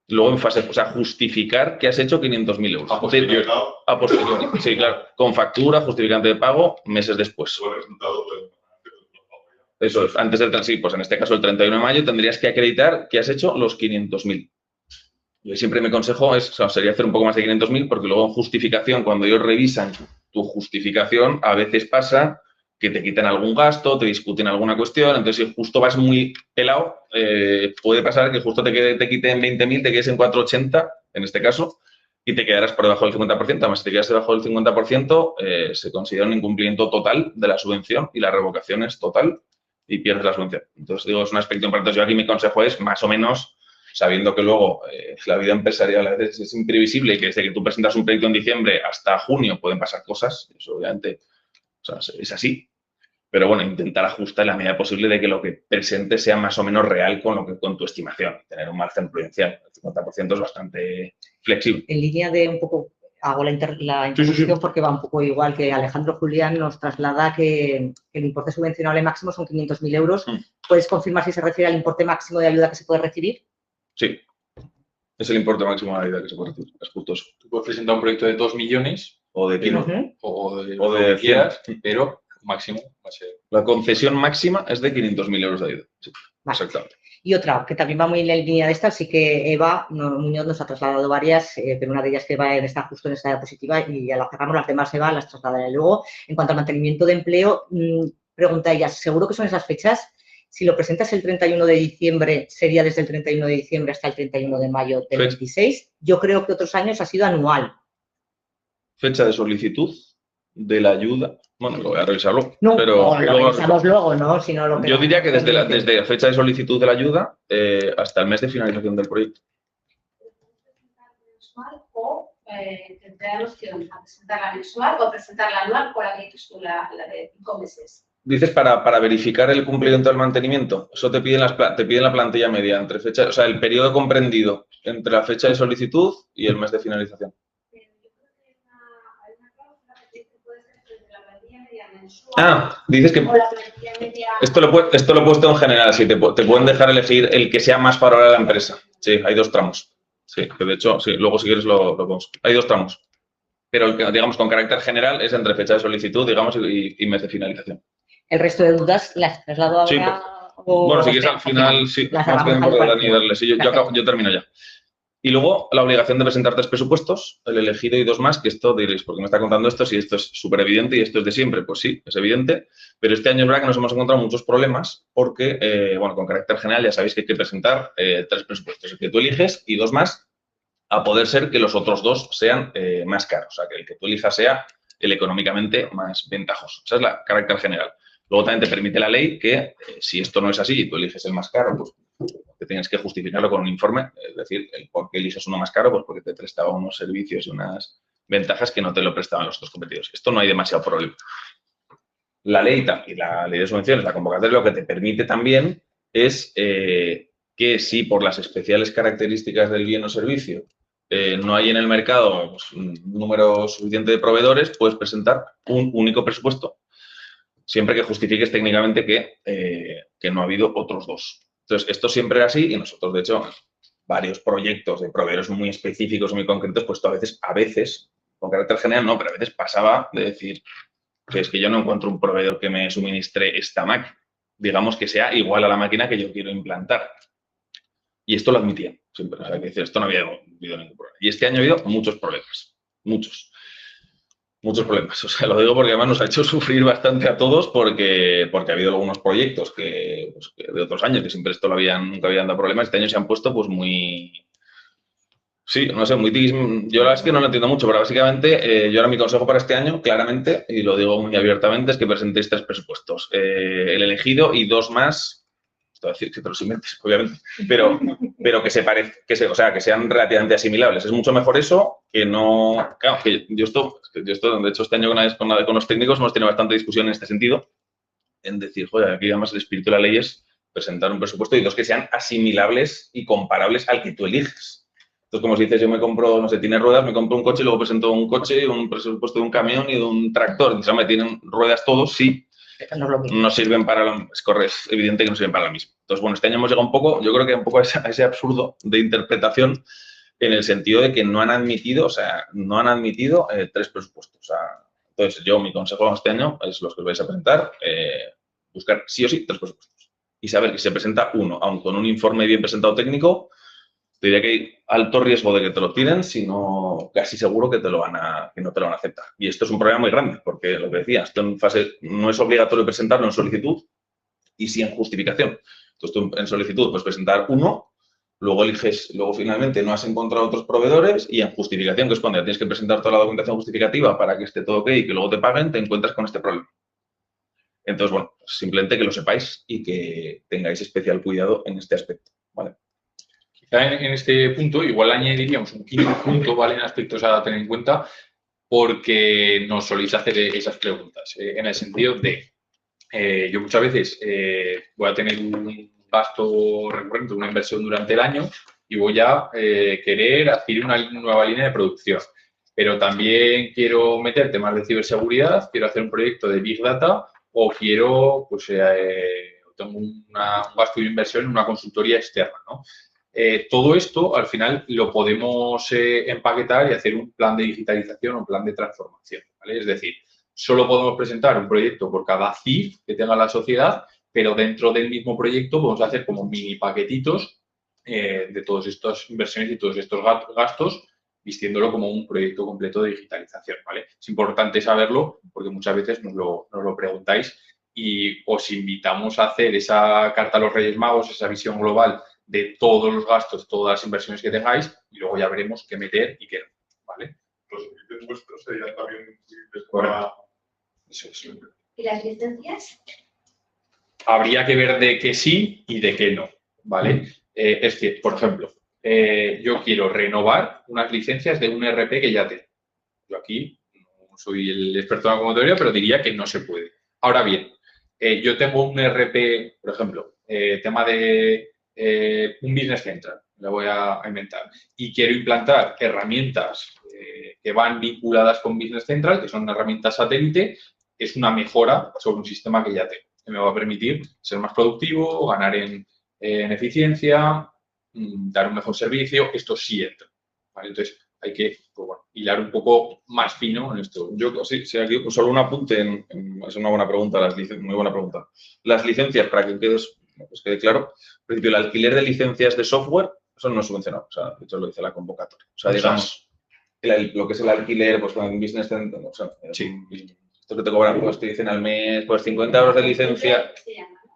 [SPEAKER 2] Luego en fase, o sea, justificar que has hecho 500.000 euros.
[SPEAKER 4] A posteriori.
[SPEAKER 2] A posteriori, sí, claro. Con factura, justificante de pago, meses después.
[SPEAKER 4] Buen resultado, pues,
[SPEAKER 2] Eso es, antes del sí, pues en este caso el 31 de mayo tendrías que acreditar que has hecho los 500.000. Yo siempre mi consejo es, o sea, sería hacer un poco más de 500.000 porque luego en justificación, cuando ellos revisan tu justificación, a veces pasa que te quiten algún gasto, te discuten alguna cuestión, entonces si justo vas muy pelado, puede pasar que justo te quiten 20.000, te quedes en 480, en este caso, y te quedarás por debajo del 50%. Además, si te quedas debajo del 50%, se considera un incumplimiento total de la subvención y la revocación es total y pierdes la subvención. Entonces, digo, es un aspecto importante. Yo aquí mi consejo es, más o menos, sabiendo que luego la vida empresarial a veces es imprevisible y que desde que tú presentas un proyecto en diciembre hasta junio pueden pasar cosas, eso obviamente, o sea, es así. Pero bueno, intentar ajustar en la medida posible de que lo que presentes sea más o menos real con tu estimación. Tener un margen prudencial. El 50% es bastante flexible.
[SPEAKER 1] En línea de un poco, hago la introducción
[SPEAKER 2] Sí.
[SPEAKER 1] porque va un poco igual que Alejandro Julián nos traslada que el importe subvencionable máximo son 500.000 euros. ¿Puedes confirmar si se refiere al importe máximo de ayuda que se puede recibir?
[SPEAKER 2] Sí. Es el importe máximo de la ayuda que se puede recibir. Es justo eso.
[SPEAKER 3] Tú puedes presentar un proyecto de 2 millones
[SPEAKER 2] O de 100.
[SPEAKER 3] o de
[SPEAKER 2] O
[SPEAKER 3] lo
[SPEAKER 2] de
[SPEAKER 3] que quieras,
[SPEAKER 2] 100.
[SPEAKER 3] pero máximo va a ser.
[SPEAKER 2] La concesión máxima es de 500.000 euros de ayuda. Sí,
[SPEAKER 1] Vale.
[SPEAKER 2] exactamente.
[SPEAKER 1] Y otra, que también va muy en la línea de esta, así que Eva Muñoz nos ha trasladado varias, pero una de ellas que va está justo en esta diapositiva y ya la cerramos, las demás Eva las trasladaré luego. En cuanto al mantenimiento de empleo, pregunta ella, ¿seguro que son esas fechas? Si lo presentas el 31 de diciembre, sería desde el 31 de diciembre hasta el 31 de mayo del 26. Yo creo que otros años ha sido anual.
[SPEAKER 2] Fecha de solicitud de la ayuda. Bueno, lo voy a revisarlo.
[SPEAKER 1] No,
[SPEAKER 2] pero
[SPEAKER 1] lo revisamos luego, ¿no? Sino lo que
[SPEAKER 2] yo diría que desde la fecha de solicitud de la ayuda hasta el mes de finalización del proyecto.
[SPEAKER 5] O tendrá la opción a presentar la mensual o presentar la anual o la que dices tú, la de 5 meses.
[SPEAKER 2] Dices para verificar el cumplimiento del mantenimiento. Eso te piden la plantilla media entre fecha, o sea, el periodo comprendido entre la fecha de solicitud y el mes de finalización.
[SPEAKER 5] Pero yo creo que hay una cláusula que dice que puede ser entre la plantilla media mensual.
[SPEAKER 2] Ah, dices que
[SPEAKER 5] o la plantilla media.
[SPEAKER 2] esto lo he puesto en general, sí, te pueden dejar elegir el que sea más favorable a la empresa. Sí, hay 2 tramos. Sí, que de hecho, sí, luego si quieres lo vemos. Hay 2 tramos. Pero el que, digamos, con carácter general es entre fecha de solicitud, digamos, y mes de finalización.
[SPEAKER 1] El resto de dudas las traslado ahora.
[SPEAKER 2] Sí,
[SPEAKER 1] o
[SPEAKER 2] bueno, si quieres al final, sí,
[SPEAKER 1] las
[SPEAKER 2] más que
[SPEAKER 1] hagamos
[SPEAKER 2] por
[SPEAKER 1] al
[SPEAKER 2] Dani darle. Sí, yo termino ya. Y luego la obligación de presentar 3 presupuestos, el elegido y 2 más, que esto diréis, ¿por qué me está contando esto si esto es súper evidente y esto es de siempre? Pues sí, es evidente, pero este año es verdad que nos hemos encontrado muchos problemas porque, bueno, con carácter general ya sabéis que hay que presentar 3 presupuestos, el que tú eliges y 2 más, a poder ser que los otros 2 sean más caros, o sea, que el que tú elijas sea el económicamente más ventajoso. Esa es la carácter general. Luego también te permite la ley que si esto no es así y tú eliges el más caro, pues que tienes que justificarlo con un informe, es decir, el por qué eliges uno más caro, pues porque te prestaba unos servicios y unas ventajas que no te lo prestaban los otros competidores. Esto no hay demasiado problema. La ley y la ley de subvenciones, la convocatoria, lo que te permite también es que si por las especiales características del bien o servicio no hay en el mercado pues, un número suficiente de proveedores, puedes presentar un único presupuesto, siempre que justifiques técnicamente que no ha habido otros 2. Entonces, esto siempre era así y nosotros, de hecho, varios proyectos de proveedores muy específicos, muy concretos, pues a veces, con carácter general no, pero a veces pasaba de decir que es que yo no encuentro un proveedor que me suministre esta máquina, digamos que sea igual a la máquina que yo quiero implantar. Y esto lo admitían siempre, o sea, que decir, esto no había habido ningún problema. Y este año ha habido muchos problemas, muchos problemas. O sea, lo digo porque además nos ha hecho sufrir bastante a todos porque ha habido algunos proyectos que de otros años que siempre nunca habían dado problemas. Este año se han puesto pues muy... Sí, no sé, yo la verdad es que no lo entiendo mucho, pero básicamente yo ahora mi consejo para este año, claramente, y lo digo muy abiertamente, es que presentéis 3 presupuestos. El elegido y 2 más, esto va a decir que te los inventes, obviamente, pero que se parezcan, o sea, que sean relativamente asimilables. Es mucho mejor eso que no... Claro, que yo esto, de hecho, este año con los técnicos hemos tenido bastante discusión en este sentido, en decir, joder, aquí además el espíritu de la ley es presentar un presupuesto y 2 que sean asimilables y comparables al que tú eliges. Entonces, como si dices, yo me compro, no sé, tiene ruedas, me compro un coche y luego presento un coche, un presupuesto de un camión y de un tractor. Dices, hombre, tienen ruedas todos, sí. No sirven para lo mismo. Es evidente que no sirven para lo mismo. Entonces, bueno, este año hemos llegado un poco, yo creo que un poco a ese absurdo de interpretación en el sentido de que no han admitido, 3 presupuestos. O sea, entonces, mi consejo este año es los que os vais a presentar, buscar sí o sí 3 presupuestos. Y saber que se presenta uno, aun con un informe bien presentado técnico, te diría que hay alto riesgo de que te lo tiren, sino casi seguro que no te lo van a aceptar. Y esto es un problema muy grande, porque lo que decía, esto en fase no es obligatorio presentarlo en solicitud y sí en justificación. Entonces, tú en solicitud puedes presentar uno, luego finalmente no has encontrado otros proveedores y en justificación, que es cuando ya tienes que presentar toda la documentación justificativa para que esté todo ok y que luego te paguen, te encuentras con este problema. Entonces, bueno, simplemente que lo sepáis y que tengáis especial cuidado en este aspecto, ¿vale?
[SPEAKER 3] En este punto, igual añadiríamos un quinto punto, ¿vale? En aspectos a tener en cuenta, porque nos soléis hacer esas preguntas, en el sentido de, yo muchas veces voy a tener un gasto recurrente, una inversión durante el año y voy a querer adquirir una nueva línea de producción, pero también quiero meter temas de ciberseguridad, quiero hacer un proyecto de Big Data o quiero, pues, tengo un gasto de inversión en una consultoría externa, ¿no? Todo esto, al final, lo podemos empaquetar y hacer un plan de digitalización o un plan de transformación, ¿vale? Es decir, solo podemos presentar un proyecto por cada CIF que tenga la sociedad, pero dentro del mismo proyecto podemos hacer como mini paquetitos de todas estas inversiones y todos estos gastos, vistiéndolo como un proyecto completo de digitalización, ¿vale? Es importante saberlo porque muchas veces nos lo preguntáis y os invitamos a hacer esa carta a los Reyes Magos, esa visión global de todos los gastos, todas las inversiones que tengáis y luego ya veremos qué meter y qué no, ¿vale?
[SPEAKER 4] Los servicios vuestros serían también
[SPEAKER 3] Correcto. Eso es.
[SPEAKER 5] ¿Y las licencias?
[SPEAKER 3] Habría que ver de qué sí y de qué no, ¿vale? Es que, por ejemplo, yo quiero renovar unas licencias de un ERP que ya tengo. Yo aquí no soy el experto en la convocatoria, pero diría que no se puede. Ahora bien, yo tengo un ERP, por ejemplo, tema de un Business Central, lo voy a inventar, y quiero implantar herramientas que van vinculadas con Business Central, que son herramientas satélite, es una mejora sobre un sistema que ya tengo, que me va a permitir ser más productivo, ganar en eficiencia, dar un mejor servicio, esto sí entra, ¿vale? Entonces, hay que, pues bueno, hilar un poco más fino en esto.
[SPEAKER 2] Yo sí, aquí pues solo un apunte, es una buena pregunta, muy buena pregunta. Las licencias, para que os quede claro, en principio, el alquiler de licencias de software Eso no es subvencionado, o sea, de hecho lo dice la convocatoria. O sea, digamos, lo que es el alquiler, pues con el business center, o sea,
[SPEAKER 3] Sí.
[SPEAKER 2] esto que te cobran, pues te dicen al mes, pues 50 euros de licencia.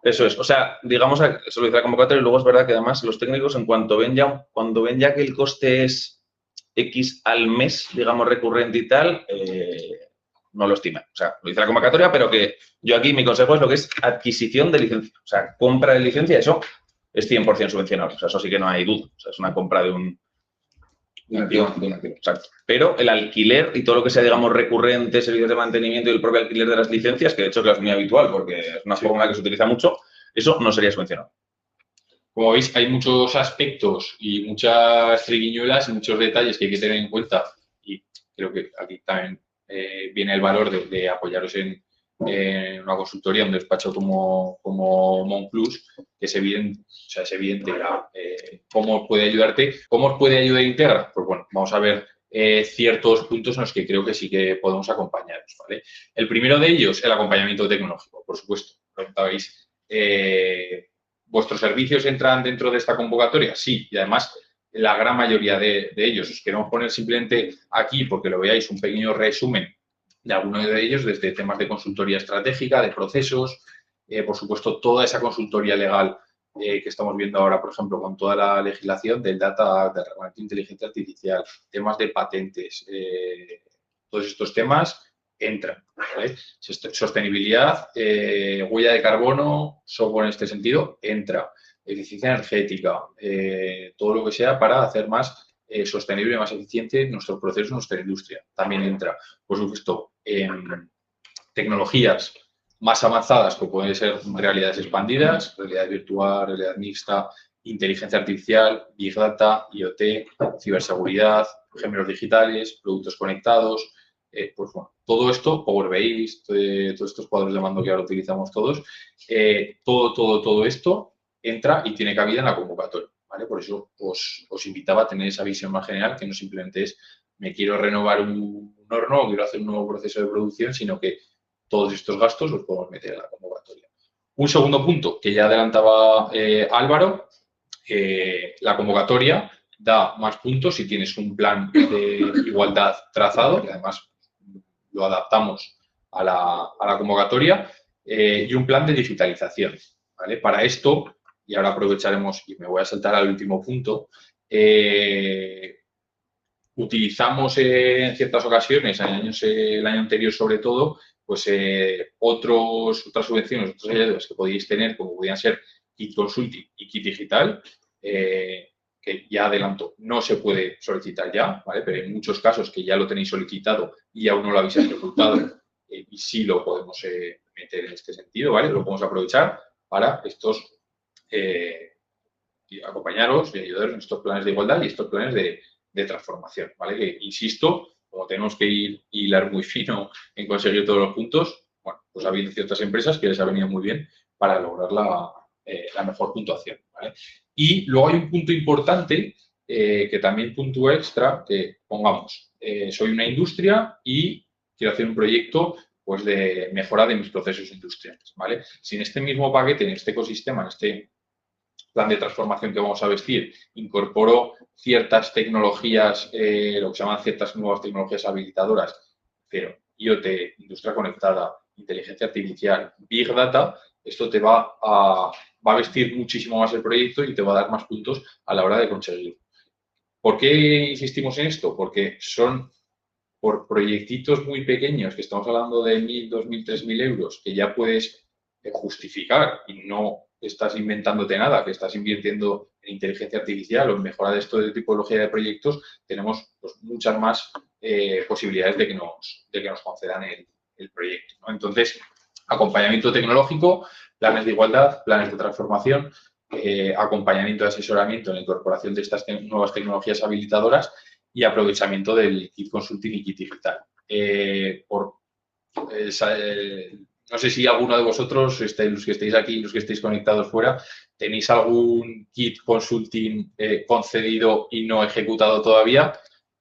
[SPEAKER 2] Eso es, o sea, digamos, eso lo dice la convocatoria y luego es verdad que además los técnicos en cuando ven ya que el coste es X al mes, digamos, recurrente y tal, no lo estiman. O sea, lo dice la convocatoria, pero que yo aquí mi consejo es lo que es adquisición de licencia. O sea, compra de licencia, eso es 100% subvencionable. O sea, eso sí que no hay duda. O sea, es una compra de un activo. Exacto. Pero el alquiler y todo lo que sea, digamos, recurrente, servicios de mantenimiento y el propio alquiler de las licencias, que de hecho es muy habitual porque es una fórmula que se utiliza mucho, eso no sería subvencionado.
[SPEAKER 3] Como veis, hay muchos aspectos y muchas triquiñuelas y muchos detalles que hay que tener en cuenta y creo que aquí también viene el valor de apoyaros en una consultoría, un despacho como Monplus, que es evidente, o sea, es evidente cómo puede ayudarte. ¿Cómo os puede ayudar Integra? Pues bueno, vamos a ver ciertos puntos en los que creo que sí que podemos acompañaros, ¿vale? El primero de ellos, el acompañamiento tecnológico, por supuesto. Preguntabais, ¿vuestros servicios entran dentro de esta convocatoria? Sí, y además la gran mayoría de ellos. Os queremos poner simplemente aquí, porque lo veáis, un pequeño resumen de algunos de ellos, desde temas de consultoría estratégica, de procesos, por supuesto, toda esa consultoría legal que estamos viendo ahora, por ejemplo, con toda la legislación del data, del reglamento de inteligencia artificial, temas de patentes, todos estos temas entran, ¿vale? Sostenibilidad, huella de carbono, software en este sentido, entra. Eficiencia energética, todo lo que sea para hacer más sostenible, más eficiente nuestros procesos, nuestra industria. También entra, por supuesto, tecnologías más avanzadas, como pueden ser realidades expandidas, realidad virtual, realidad mixta, inteligencia artificial, Big Data, IoT, ciberseguridad, géneros digitales, productos conectados. Pues bueno, todo esto, Power BI, todos estos cuadros de mando que ahora utilizamos todos, todo esto entra y tiene cabida en la convocatoria, ¿vale? Por eso os invitaba a tener esa visión más general, que no simplemente es me quiero renovar un horno o quiero hacer un nuevo proceso de producción, sino que todos estos gastos los podemos meter en la convocatoria. Un segundo punto que ya adelantaba Álvaro, la convocatoria da más puntos si tienes un plan de igualdad trazado, que además lo adaptamos a la convocatoria, y un plan de digitalización, ¿vale? Para esto, y ahora aprovecharemos y me voy a saltar al último punto, utilizamos en ciertas ocasiones, el año anterior sobre todo, pues otras subvenciones, otras ayudas que podéis tener, como podrían ser Kit Consulting y Kit Digital, que ya adelanto, no se puede solicitar ya, ¿vale? Pero en muchos casos que ya lo tenéis solicitado y aún no lo habéis ejecutado, y sí lo podemos meter en este sentido, ¿vale? Lo podemos aprovechar para estos acompañaros y ayudaros en estos planes de igualdad y estos planes de transformación, ¿vale? Que, insisto, como tenemos que hilar muy fino en conseguir todos los puntos, bueno, pues ha habido ciertas empresas que les ha venido muy bien para lograr la mejor puntuación, ¿vale? Y luego hay un punto importante que también puntúa extra, que pongamos, soy una industria y quiero hacer un proyecto pues de mejora de mis procesos industriales, ¿vale? Si en este mismo paquete, en este ecosistema, en este plan de transformación que vamos a vestir, incorporo ciertas tecnologías, lo que se llaman ciertas nuevas tecnologías habilitadoras, pero IoT, industria conectada, inteligencia artificial, Big Data, esto te va a vestir muchísimo más el proyecto y te va a dar más puntos a la hora de conseguirlo. ¿Por qué insistimos en esto? Porque son por proyectitos muy pequeños, que estamos hablando de 1.000, 2.000, 3.000 euros, que ya puedes justificar y no estás inventándote nada, que estás invirtiendo en inteligencia artificial o en mejora de esto de tipología de proyectos, tenemos pues, muchas más posibilidades de que nos concedan el proyecto, ¿no? Entonces, acompañamiento tecnológico, planes de igualdad, planes de transformación, acompañamiento de asesoramiento en la incorporación de estas nuevas tecnologías habilitadoras y aprovechamiento del Kit Consulting y Kit Digital. No sé si alguno de vosotros, los que estéis aquí, los que estéis conectados fuera, tenéis algún Kit Consulting concedido y no ejecutado todavía.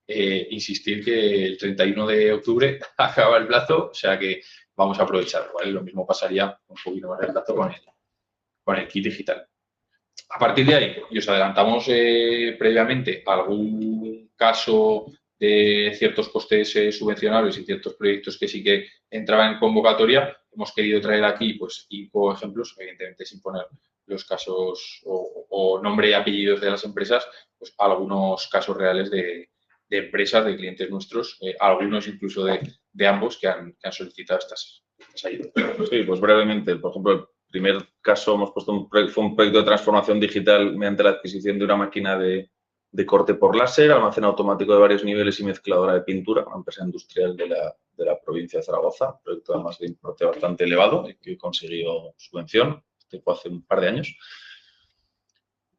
[SPEAKER 3] Insistir que el 31 de octubre acaba el plazo, o sea que vamos a aprovecharlo, ¿vale? Lo mismo pasaría un poquito más de plazo con el Kit Digital. A partir de ahí, y os adelantamos previamente algún caso de ciertos costes subvencionables y ciertos proyectos que sí que entraban en convocatoria, hemos querido traer aquí pues 5 ejemplos, evidentemente sin poner los casos o nombre y apellidos de las empresas, pues algunos casos reales de empresas, de clientes nuestros, algunos incluso de ambos que han solicitado estas ayudas.
[SPEAKER 2] Sí, pues brevemente, por ejemplo, el primer caso hemos puesto fue un proyecto de transformación digital mediante la adquisición de una máquina de corte por láser, almacén automático de varios niveles y mezcladora de pintura, una empresa industrial de la provincia de Zaragoza, un proyecto además de importe bastante elevado y que consiguió subvención, este fue hace un par de años.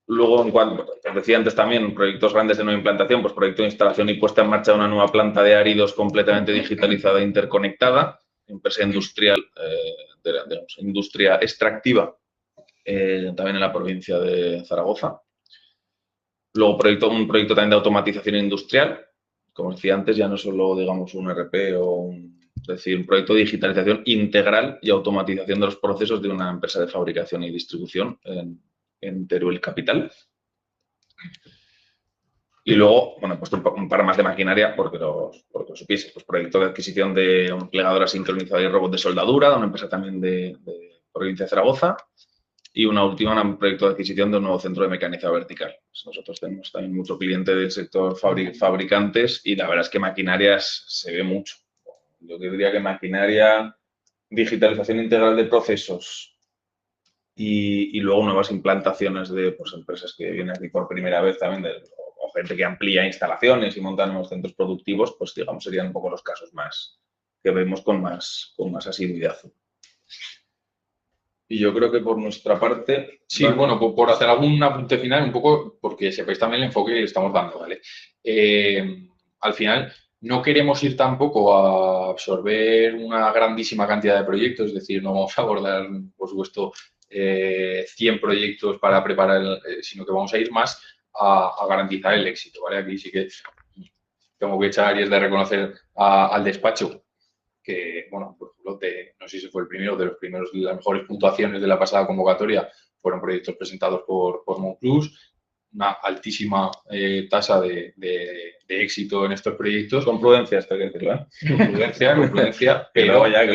[SPEAKER 2] Luego, en cuanto, como decía antes también, proyectos grandes de nueva implantación, pues proyecto de instalación y puesta en marcha de una nueva planta de áridos completamente digitalizada e interconectada, empresa industrial, digamos, industria extractiva, también en la provincia de Zaragoza. Luego, un proyecto también de automatización industrial, como decía antes, ya no solo, digamos, un ERP es decir, un proyecto de digitalización integral y automatización de los procesos de una empresa de fabricación y distribución en Teruel Capital. Y luego, bueno, he puesto un par más de maquinaria porque lo supiese. Pues proyecto de adquisición de una plegadora sincronizada y robot de soldadura, de una empresa también de provincia de Zaragoza. Y una última, un proyecto de adquisición de un nuevo centro de mecanizado vertical. Pues nosotros tenemos también mucho cliente del sector fabricantes y la verdad es que maquinarias se ve mucho. Yo diría que maquinaria, digitalización integral de procesos, y luego nuevas implantaciones de pues, empresas que vienen aquí por primera vez también, o gente que amplía instalaciones y monta nuevos centros productivos, pues digamos serían un poco los casos más que vemos con más asiduidad. Y yo creo que por nuestra parte...
[SPEAKER 3] Sí, bueno, por hacer algún apunte final, un poco, porque sepáis también el enfoque que le estamos dando, ¿vale? Al final, no queremos ir tampoco a absorber una grandísima cantidad de proyectos, es decir, no vamos a abordar, por supuesto, 100 proyectos para preparar, sino que vamos a ir más a garantizar el éxito, ¿vale? Aquí sí que tengo que echar y es de reconocer al despacho que, bueno, por ejemplo, no sé si fue el primero de los primeros, las mejores puntuaciones de la pasada convocatoria fueron proyectos presentados por Monclús, una altísima tasa de éxito en estos proyectos.
[SPEAKER 2] Con prudencia, esto hay que decirlo, ¿eh?
[SPEAKER 3] Con prudencia,
[SPEAKER 2] pero luego ya, que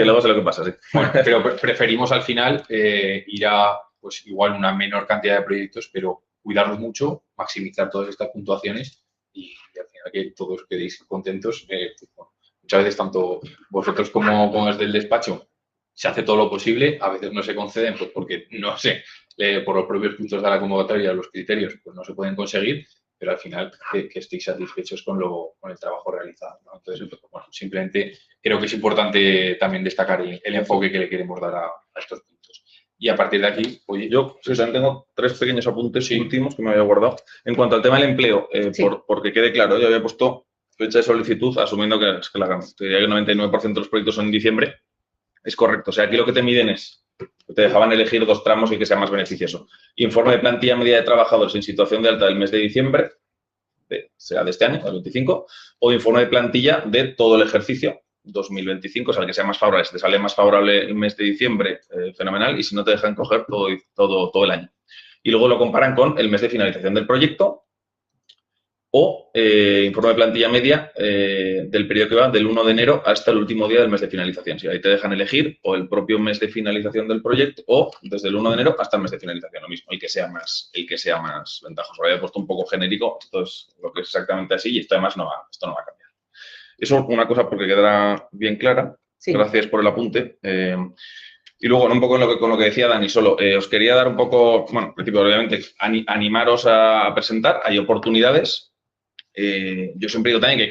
[SPEAKER 2] luego sé lo que pasa, sí.
[SPEAKER 3] Bueno, pero preferimos al final ir a, pues igual una menor cantidad de proyectos, pero cuidarlos mucho, maximizar todas estas puntuaciones y al final que todos quedéis contentos, pues, bueno, muchas veces tanto vosotros como desde el despacho se hace todo lo posible, a veces no se conceden pues porque, no sé, por los propios puntos de la convocatoria, los criterios, pues no se pueden conseguir, pero al final que estéis satisfechos con el trabajo realizado, ¿no? Entonces, bueno, simplemente creo que es importante también destacar el enfoque que le queremos dar a estos puntos. Y a partir de aquí, oye...
[SPEAKER 2] Yo también tengo 3 pequeños apuntes últimos que me había guardado. En cuanto al tema del empleo, porque quede claro, yo había puesto fecha de solicitud, asumiendo que el 99% de los proyectos son en diciembre, es correcto. O sea, aquí lo que te miden es, te dejaban elegir 2 tramos y que sea más beneficioso. Informe de plantilla media de trabajadores en situación de alta del mes de diciembre, sea de este año, del 25, o informe de plantilla de todo el ejercicio 2025, o sea, el que sea más favorable. Si te sale más favorable el mes de diciembre, fenomenal, y si no te dejan coger todo el año. Y luego lo comparan con el mes de finalización del proyecto, o informe de plantilla media del periodo que va del 1 de enero hasta el último día del mes de finalización. Si ahí te dejan elegir o el propio mes de finalización del proyecto o desde el 1 de enero hasta el mes de finalización, lo mismo, el que sea más ventajoso. Lo había puesto un poco genérico, esto es lo que es exactamente así y esto además esto no va a cambiar. Eso una cosa porque quedará bien clara. Sí. Gracias por el apunte. Y luego, un poco con lo que decía Dani, solo os quería dar un poco, bueno, en principio, obviamente, animaros a presentar. Hay oportunidades. Yo siempre digo también que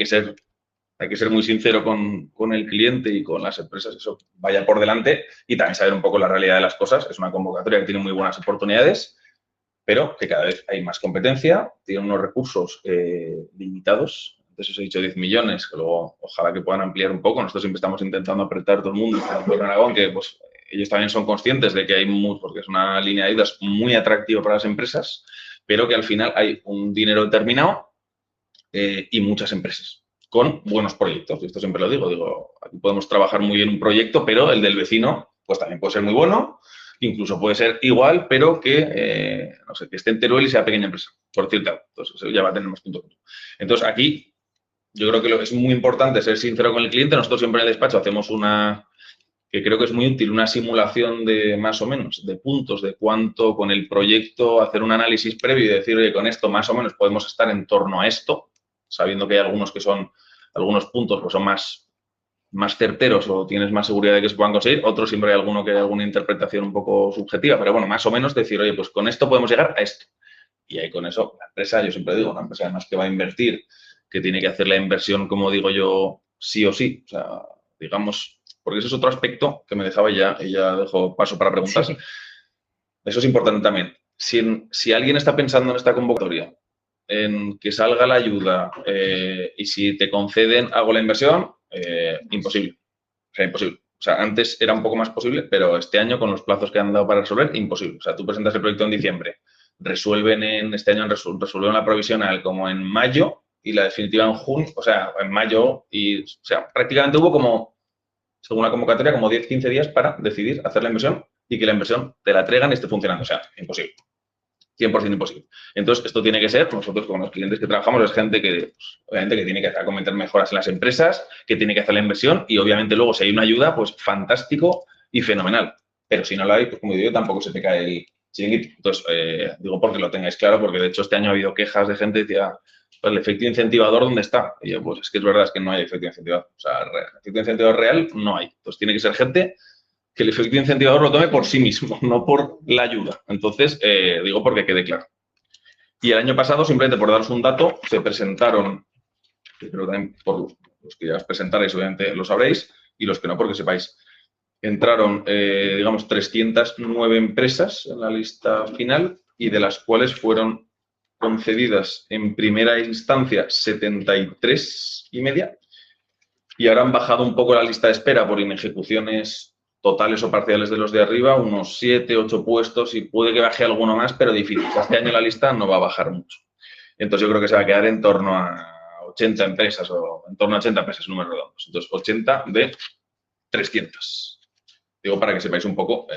[SPEAKER 2] hay que ser muy sincero con el cliente y con las empresas, eso vaya por delante y también saber un poco la realidad de las cosas. Es una convocatoria que tiene muy buenas oportunidades, pero que cada vez hay más competencia, tiene unos recursos limitados. Antes os he dicho 10 millones, que luego ojalá que puedan ampliar un poco. Nosotros siempre estamos intentando apretar todo el mundo, por Aragón, que pues, ellos también son conscientes de que hay porque es una línea de ayudas muy atractiva para las empresas, pero que al final hay un dinero determinado y muchas empresas con buenos proyectos. Y esto siempre lo digo, aquí podemos trabajar muy bien un proyecto, pero el del vecino pues también puede ser muy bueno Incluso puede ser igual, pero que, no sé, que esté en Teruel y sea pequeña empresa, por cierto. Entonces, ya va a tener más puntos. Entonces, aquí yo creo que es muy importante ser sincero con el cliente. Nosotros siempre en el despacho hacemos que creo que es muy útil, una simulación de más o menos, de puntos, de cuánto con el proyecto, hacer un análisis previo y decir, oye, con esto más o menos podemos estar en torno a esto, sabiendo que hay algunos algunos puntos pues son más certeros o tienes más seguridad de que se puedan conseguir, otros siempre hay alguno que hay alguna interpretación un poco subjetiva, pero bueno, más o menos decir, oye, pues con esto podemos llegar a esto. Y ahí con eso, la empresa, yo siempre digo, una empresa además que va a invertir, que tiene que hacer la inversión, como digo yo, sí o sí, o sea, digamos, porque ese es otro aspecto que me dejaba y ya dejo paso para preguntas. Sí. Eso es importante también. Si alguien está pensando en esta convocatoria, en que salga la ayuda y si te conceden, hago la inversión, imposible. O sea, imposible. O sea, antes era un poco más posible, pero este año, con los plazos que han dado para resolver, imposible. O sea, tú presentas el proyecto en diciembre, este año resuelven la provisional como en mayo y la definitiva en junio, o sea, en mayo, y o sea, prácticamente hubo como, según la convocatoria, como 10-15 días para decidir hacer la inversión y que la inversión te la traigan y esté funcionando. O sea, imposible. 100% imposible. Entonces, esto tiene que ser, nosotros con los clientes que trabajamos, es gente que, pues, obviamente, que tiene que acometer mejoras en las empresas, que tiene que hacer la inversión y, obviamente, luego, si hay una ayuda, pues fantástico y fenomenal. Pero si no la hay, pues como digo yo, tampoco se te cae el chiringuito. Entonces, digo porque lo tengáis claro, porque de hecho este año ha habido quejas de gente que decía, pues el efecto incentivador, ¿dónde está? Y yo, pues es que es verdad, es que no hay efecto incentivador. O sea, efecto incentivador real no hay. Entonces, tiene que ser gente que el efecto incentivador lo tome por sí mismo, no por la ayuda. Entonces, digo porque quede claro. Y el año pasado, simplemente por daros un dato, se presentaron, pero también por los que ya os presentaréis, obviamente lo sabréis, y los que no, porque sepáis, entraron, digamos, 309 empresas en la lista final y de las cuales fueron concedidas en primera instancia 73 y media, y ahora han bajado un poco la lista de espera por inejecuciones totales o parciales de los de arriba, unos 7, 8 puestos, y puede que baje alguno más, pero difícil. Este año la lista no va a bajar mucho. Entonces yo creo que se va a quedar en torno a 80 empresas o en torno a 80 empresas, números redondos. Entonces 80 de 300. Digo para que sepáis un poco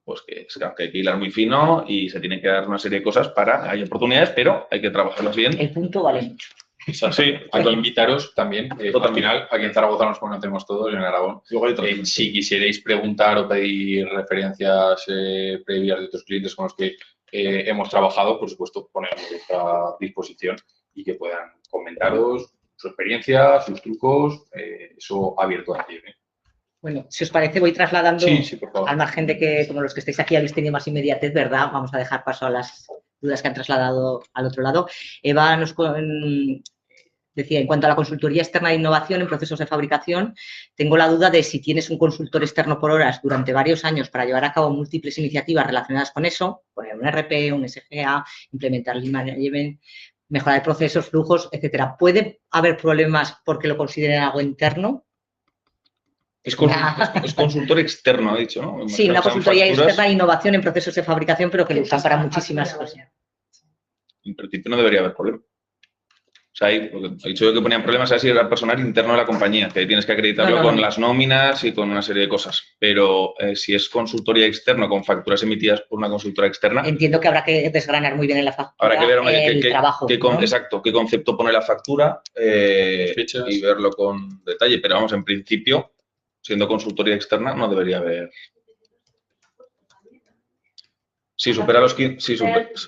[SPEAKER 2] pues que hay que hilar muy fino y se tienen que dar una serie de cosas hay oportunidades, pero hay que trabajarlas bien.
[SPEAKER 1] El punto vale mucho.
[SPEAKER 3] Sí, hay que invitaros también. Al final, aquí en Zaragoza nos conocemos todos, en Aragón. Si quisierais preguntar o pedir referencias previas de otros clientes con los que hemos trabajado, por supuesto, ponemos a vuestra disposición y que puedan comentaros su experiencia, sus trucos, eso abierto a ti.
[SPEAKER 1] Bueno, si os parece, voy trasladando
[SPEAKER 3] por favor.
[SPEAKER 1] al margen de que, como los que estáis aquí habéis tenido más inmediatez, ¿verdad? Vamos a dejar paso a las dudas que han trasladado al otro lado. Eva nos decía, en cuanto a la consultoría externa de innovación en procesos de fabricación, tengo la duda de si tienes un consultor externo por horas durante varios años para llevar a cabo múltiples iniciativas relacionadas con eso, poner un RP, un SGA, implementar Lean Management, mejorar procesos, flujos, etcétera. ¿Puede haber problemas porque lo consideren algo interno?
[SPEAKER 2] Es consultor externo, ha dicho, ¿no?
[SPEAKER 1] Sí, una consultoría externa de innovación en procesos de fabricación, pero que lo usan para muchísimas cosas.
[SPEAKER 2] En principio no debería haber problema. O sea, he dicho yo que ponían problemas así era personal interno de la compañía, que tienes que acreditarlo con las nóminas y con una serie de cosas. Pero si es consultoría externa con facturas emitidas por una consultora externa... Entiendo que habrá que desgranar muy bien en la factura habrá que ver el trabajo. ¿No? Exacto, qué concepto pone la factura y verlo con detalle. Pero vamos, en principio, siendo consultoría externa, no debería haber... Si supera los 15,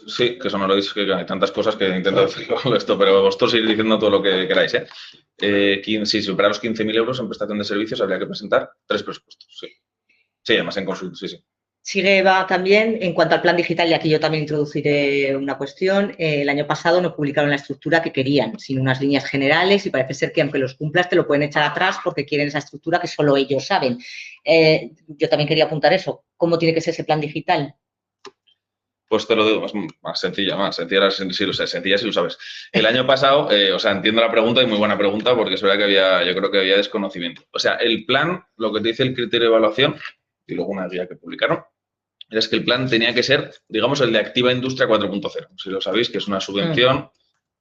[SPEAKER 2] sí, que eso no lo dice, que hay tantas cosas que intento decirlo esto, pero vosotros ir diciendo todo lo que queráis, si supera los 15.000 euros en prestación de servicios, habría que presentar 3 presupuestos, sí. Sí, además en consulta, sí. Sigue Eva también, en cuanto al plan digital, y aquí yo también introduciré una cuestión, el año pasado no publicaron la estructura que querían, sino unas líneas generales, y parece ser que aunque los cumplas te lo pueden echar atrás porque quieren esa estructura que solo ellos saben. Yo también quería apuntar eso, ¿cómo tiene que ser ese plan digital? Pues te lo digo, más sencilla si lo sabes. El año pasado, entiendo la pregunta y muy buena pregunta porque es verdad que yo creo que había desconocimiento. O sea, el plan, lo que te dice el criterio de evaluación y luego una guía que publicaron, es que el plan tenía que ser, digamos, el de Activa Industria 4.0. Si lo sabéis, que es una subvención,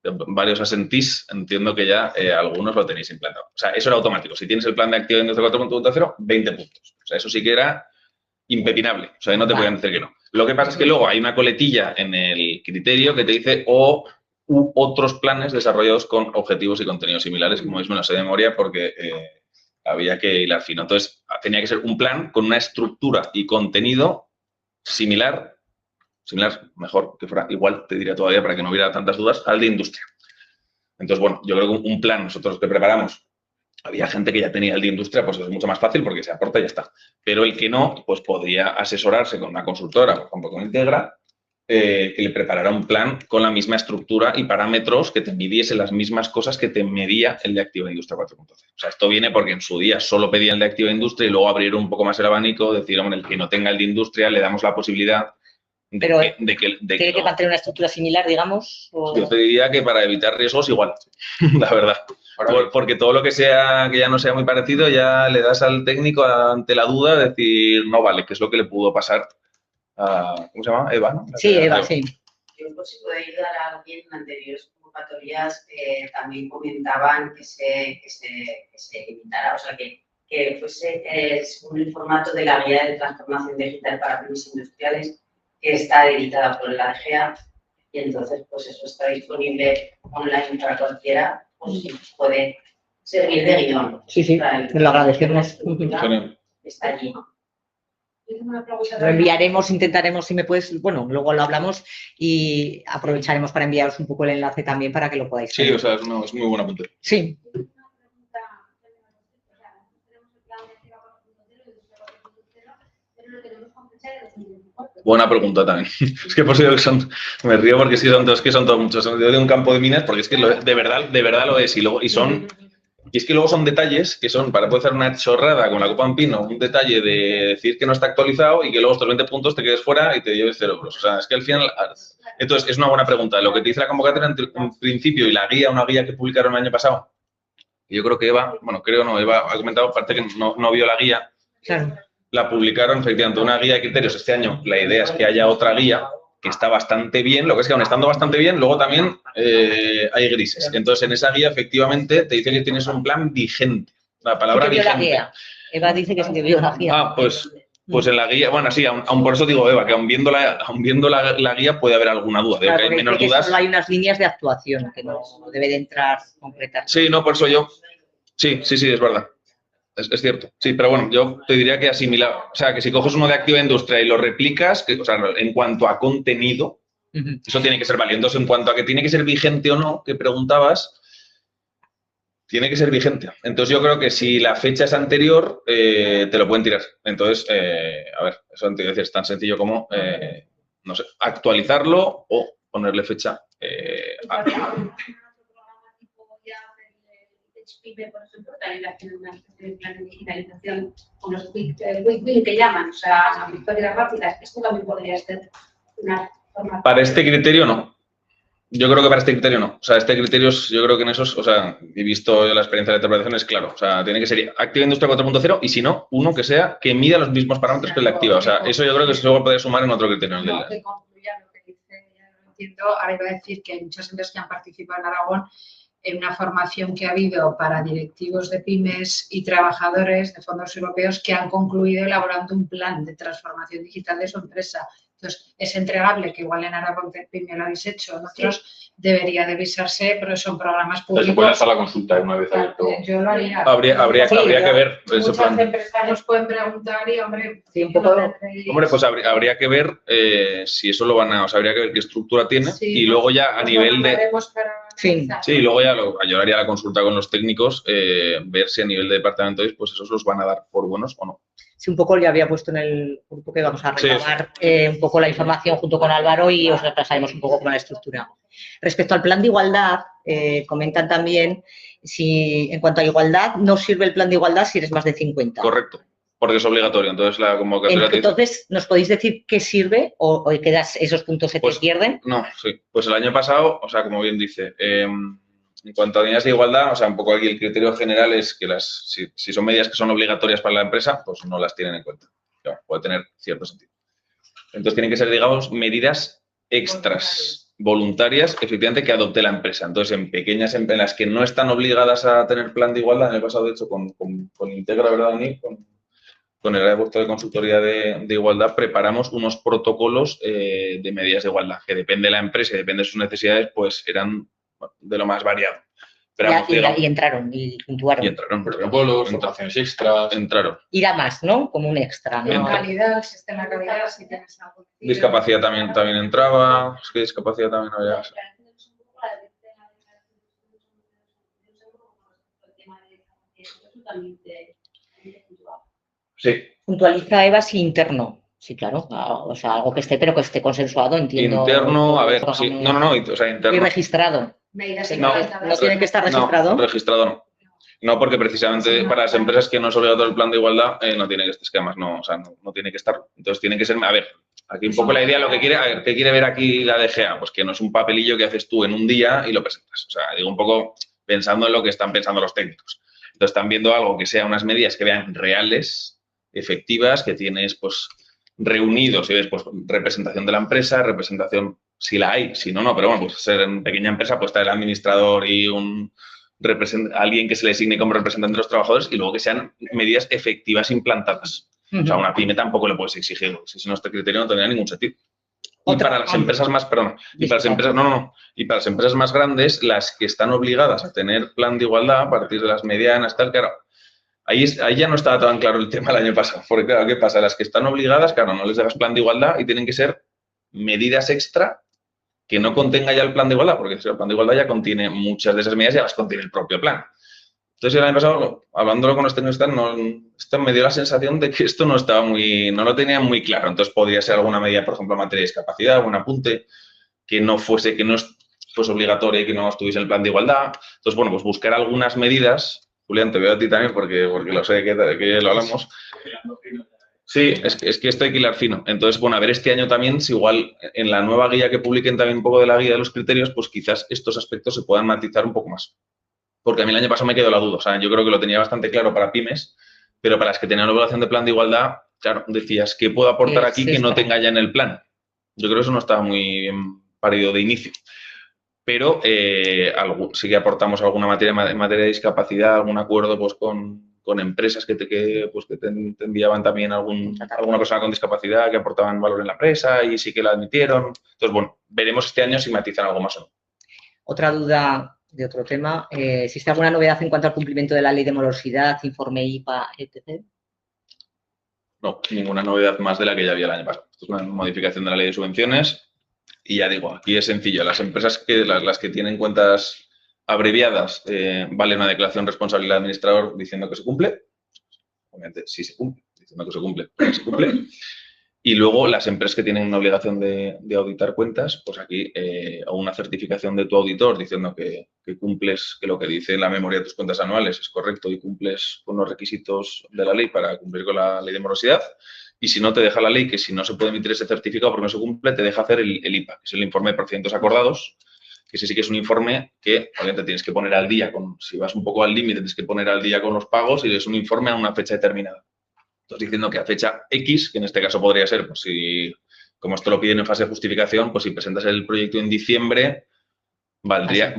[SPEAKER 2] varios asentís, entiendo que ya algunos lo tenéis implantado. O sea, eso era automático. Si tienes el plan de Activa Industria 4.0, 20 puntos. O sea, eso sí que era impepinable, o sea, no te pueden decir que no. Lo que pasa es que luego hay una coletilla en el criterio que te dice u otros planes desarrollados con objetivos y contenidos similares, como veis me lo sé de memoria porque había que hilar fino. Entonces, tenía que ser un plan con una estructura y contenido similar, mejor que fuera igual, te diría todavía para que no hubiera tantas dudas, al de industria. Entonces, bueno, yo creo que un plan nosotros que preparamos, había gente que ya tenía el de industria, pues es mucho más fácil porque se aporta y ya está. Pero el que no, pues podría asesorarse con una consultora, por ejemplo, con Integra, que le preparara un plan con la misma estructura y parámetros que te midiese las mismas cosas que te medía el de Activa Industria 4.0. O sea, esto viene porque en su día solo pedía el de Activa Industria y luego abrieron un poco más el abanico, decir, hombre, el que no tenga el de industria le damos la posibilidad
[SPEAKER 1] Pero
[SPEAKER 2] de que
[SPEAKER 1] ¿tiene que mantener una estructura similar, digamos? O...
[SPEAKER 2] Yo te diría que para evitar riesgos igual, la verdad. Porque todo lo que sea que ya no sea muy parecido, ya le das al técnico ante la duda de decir, no vale, que es lo que le pudo pasar a, ¿cómo se llama? Eva, ¿no?
[SPEAKER 1] Sí, Eva, sí.
[SPEAKER 6] Yo, por si puedo ayudar a alguien, en anteriores convocatorias también comentaban que se limitara, o sea, que fuese según el formato de la guía de transformación digital para pymes industriales, que está editada por la DGA, y entonces, pues eso está disponible online para cualquiera, pues sí, puede servir de guión.
[SPEAKER 1] Sí, sí, te lo agradecemos.
[SPEAKER 6] Está allí.
[SPEAKER 1] Lo enviaremos, intentaremos, si me puedes, bueno, luego lo hablamos y aprovecharemos para enviaros un poco el enlace también para que lo podáis
[SPEAKER 2] Sí,
[SPEAKER 1] ver.
[SPEAKER 2] o sea, es muy buena punta.
[SPEAKER 1] Sí.
[SPEAKER 2] Buena pregunta también. Es que por eso me río porque sí son todos muchos. Son de un campo de minas porque es que de verdad lo es. Y es que luego son detalles que son, para poder hacer una chorrada con la Copa Ampino, un detalle de decir que no está actualizado y que luego estos 20 puntos te quedes fuera y te lleves 0 euros. O sea, es que al final... Entonces, es una buena pregunta. Lo que te dice la convocatoria en principio y la guía, una guía que publicaron el año pasado, yo creo que Eva, Eva ha comentado, aparte que no vio la guía.
[SPEAKER 1] Claro.
[SPEAKER 2] La publicaron efectivamente una guía de criterios este año. La idea es que haya otra guía que está bastante bien, lo que es que aún estando bastante bien, luego también hay grises. Entonces, en esa guía, efectivamente, te dice que tienes un plan vigente. La palabra
[SPEAKER 1] ¿Sí que vio
[SPEAKER 2] vigente.
[SPEAKER 1] la guía? Eva dice que sí que vio la guía.
[SPEAKER 2] Ah, pues en la guía, bueno, sí, aún por eso digo, Eva, que aún viendo la guía puede haber alguna duda. Digo,
[SPEAKER 1] Claro,
[SPEAKER 2] que hay
[SPEAKER 1] porque
[SPEAKER 2] menos
[SPEAKER 1] dice que
[SPEAKER 2] dudas.
[SPEAKER 1] solo hay unas líneas de actuación que no debe de entrar concretas.
[SPEAKER 2] Sí, no, por eso yo... Sí, es verdad. Es cierto, sí, pero bueno, yo te diría que asimilar, o sea, que si coges uno de Activa Industria y lo replicas, o sea, en cuanto a contenido, eso tiene que ser válido. Entonces, en cuanto a que tiene que ser vigente o no, que preguntabas, tiene que ser vigente. Entonces, yo creo que si la fecha es anterior, te lo pueden tirar. Entonces, a ver, eso te decir, es tan sencillo como, no sé, actualizarlo o ponerle fecha.
[SPEAKER 5] Por ejemplo, también hacen una especie de plan de digitalización con los quick win que llaman, o sea, victorias rápidas. Esto también podría ser una forma.
[SPEAKER 2] Para este criterio no. Yo creo que para este criterio no. O sea, este criterio, yo creo que en esos, o sea, he visto la experiencia de interpretación, es claro. O sea, tiene que ser Activa Industria 4.0 y si no, uno que sea que mida los mismos parámetros que el de Activa. O sea, eso yo creo que se puede sumar en otro criterio.
[SPEAKER 7] No, que concluya lo que dice, ya lo entiendo. Ahora iba a decir que hay muchas empresas que han participado en Aragón en una formación que ha habido para directivos de pymes y trabajadores de fondos europeos que han concluido elaborando un plan de transformación digital de su empresa. Entonces, es entregable, que igual en Aragón Pyme lo habéis hecho, en otros debería de visarse, pero son programas públicos.
[SPEAKER 3] Se puede hacer la consulta una vez abierto.
[SPEAKER 7] Yo lo haría.
[SPEAKER 2] Habría que ver ese
[SPEAKER 7] Muchos
[SPEAKER 2] plan.
[SPEAKER 7] empresarios pueden preguntar y, hombre,
[SPEAKER 1] Sí, un poco.
[SPEAKER 2] Hombre, pues habría que ver si eso lo van a... O sea, habría que ver qué estructura tiene
[SPEAKER 7] sí,
[SPEAKER 2] y luego ya a nivel de...
[SPEAKER 1] Sí.
[SPEAKER 2] Sí, luego ya yo haría la consulta con los técnicos, ver si a nivel de departamento pues esos los van a dar por buenos o no.
[SPEAKER 1] Sí, un poco ya había puesto en el grupo que vamos a recabar un poco la información junto con Álvaro y os repasaremos un poco cómo la estructura. Respecto al plan de igualdad, comentan también si en cuanto a igualdad no sirve el plan de igualdad si eres más de 50.
[SPEAKER 2] Correcto, porque es obligatorio, entonces la convocatoria...
[SPEAKER 1] Entonces, ¿nos podéis decir qué sirve o que esos puntos se te pierden?
[SPEAKER 2] No, sí. Pues el año pasado, o sea, como bien dice, en cuanto a líneas de igualdad, o sea, un poco aquí el criterio general es que si son medidas que son obligatorias para la empresa, pues no las tienen en cuenta. Claro, puede tener cierto sentido. Entonces tienen que ser, digamos, medidas extras, voluntarias, efectivamente, que adopte la empresa. Entonces, en las que no están obligadas a tener plan de igualdad, en el pasado, de hecho, con Integra, ¿verdad, Dani? Con con el área de puesto de consultoría de igualdad, preparamos unos protocolos de medidas de igualdad, que depende de la empresa y depende de sus necesidades, pues eran de lo más variado. Pero,
[SPEAKER 1] Y entraron y puntuaron.
[SPEAKER 2] Y entraron,
[SPEAKER 3] Protocolos, formaciones extras.
[SPEAKER 2] entraron.
[SPEAKER 1] Ir a más, ¿no? Como un extra,
[SPEAKER 7] En
[SPEAKER 1] ¿no?
[SPEAKER 7] calidad, sistema de calidad, si tienes algo.
[SPEAKER 2] Discapacidad también entraba, es que discapacidad también había. Sí.
[SPEAKER 1] Puntualiza Eva si interno. Sí, claro. O sea, algo que esté, pero que esté consensuado, entiendo.
[SPEAKER 2] Interno, a ver, sí. No, o sea, interno.
[SPEAKER 1] Y registrado.
[SPEAKER 7] Medidas
[SPEAKER 2] No,
[SPEAKER 1] ¿No tiene que estar registrado?
[SPEAKER 2] No, registrado no. No, porque precisamente para las empresas que no es obligatorio el plan de igualdad, no tiene que estar, es que además no, o sea, no tiene que estar. Entonces tiene que ser, a ver, aquí un poco la idea, lo que quiere, a ver, ¿qué quiere ver aquí la DGA? Pues que no es un papelillo que haces tú en un día y lo presentas. O sea, digo un poco pensando en lo que están pensando los técnicos. Entonces están viendo algo que sea unas medidas que vean reales, efectivas, que tienes pues reunidos, y ves pues representación de la empresa, representación si la hay, si no, no, pero bueno, pues ser en pequeña empresa pues está el administrador y alguien que se le designe como representante de los trabajadores y luego que sean medidas efectivas implantadas. O sea, a una pyme tampoco le puedes exigir, si no este criterio no tendría ningún sentido. Y para las empresas más, y para las empresas, y para las empresas más grandes, las que están obligadas a tener plan de igualdad a partir de las medianas, tal, claro, ahí ya no estaba tan claro el tema el año pasado, porque claro, ¿qué pasa? Las que están obligadas, claro, no les dejas plan de igualdad y tienen que ser medidas extra que no contenga ya el plan de igualdad, porque el plan de igualdad ya contiene muchas de esas medidas, ya las contiene el propio plan. Entonces, el año pasado, hablándolo con los técnicos, esto me dio la sensación de que esto no lo tenían muy claro. Entonces, podría ser alguna medida, por ejemplo, en materia de discapacidad, algún apunte que no fuese obligatoria y que no estuviese en el plan de igualdad. Entonces, bueno, pues buscar algunas medidas. Julián, te veo a ti también porque lo sé que lo hablamos. Sí, es que esto hay que hilar fino. Entonces, bueno, a ver este año también, si igual en la nueva guía que publiquen también un poco de la guía de los criterios, pues quizás estos aspectos se puedan matizar un poco más. Porque a mí el año pasado me quedó la duda. O sea, yo creo que lo tenía bastante claro para pymes, pero para las que tenían obligación de plan de igualdad, claro, decías, ¿qué puedo aportar aquí que no tenga ya en el plan? Yo creo que eso no estaba muy bien parido de inicio. Pero sí que aportamos alguna materia en materia de discapacidad, algún acuerdo pues con empresas que te enviaban también alguna persona con discapacidad que aportaban valor en la empresa y sí que la admitieron. Entonces, bueno, veremos este año si matizan algo más o no.
[SPEAKER 1] Otra duda de otro tema. ¿Existe alguna novedad en cuanto al cumplimiento de la ley de morosidad, informe IPA, etc.?
[SPEAKER 2] No, ninguna novedad más de la que ya había el año pasado. Esto es una modificación de la ley de subvenciones y ya digo, aquí es sencillo. Las empresas las que tienen cuentas abreviadas, vale una declaración de responsabilidad del administrador diciendo que se cumple. Obviamente, sí se cumple, diciendo que se cumple, se cumple. Y luego las empresas que tienen una obligación de auditar cuentas, pues aquí o una certificación de tu auditor diciendo que cumples, que lo que dice la memoria de tus cuentas anuales es correcto y cumples con los requisitos de la ley para cumplir con la ley de morosidad. Y si no, te deja la ley que si no se puede emitir ese certificado porque no se cumple, te deja hacer el IPA, que es el informe de procedimientos acordados, que ese sí que es un informe que obviamente tienes que poner al día, si vas un poco al límite, tienes que poner al día con los pagos y es un informe a una fecha determinada. Entonces, diciendo que a fecha X, que en este caso podría ser, pues si, como esto lo piden en fase de justificación, pues si presentas el proyecto en diciembre, valdría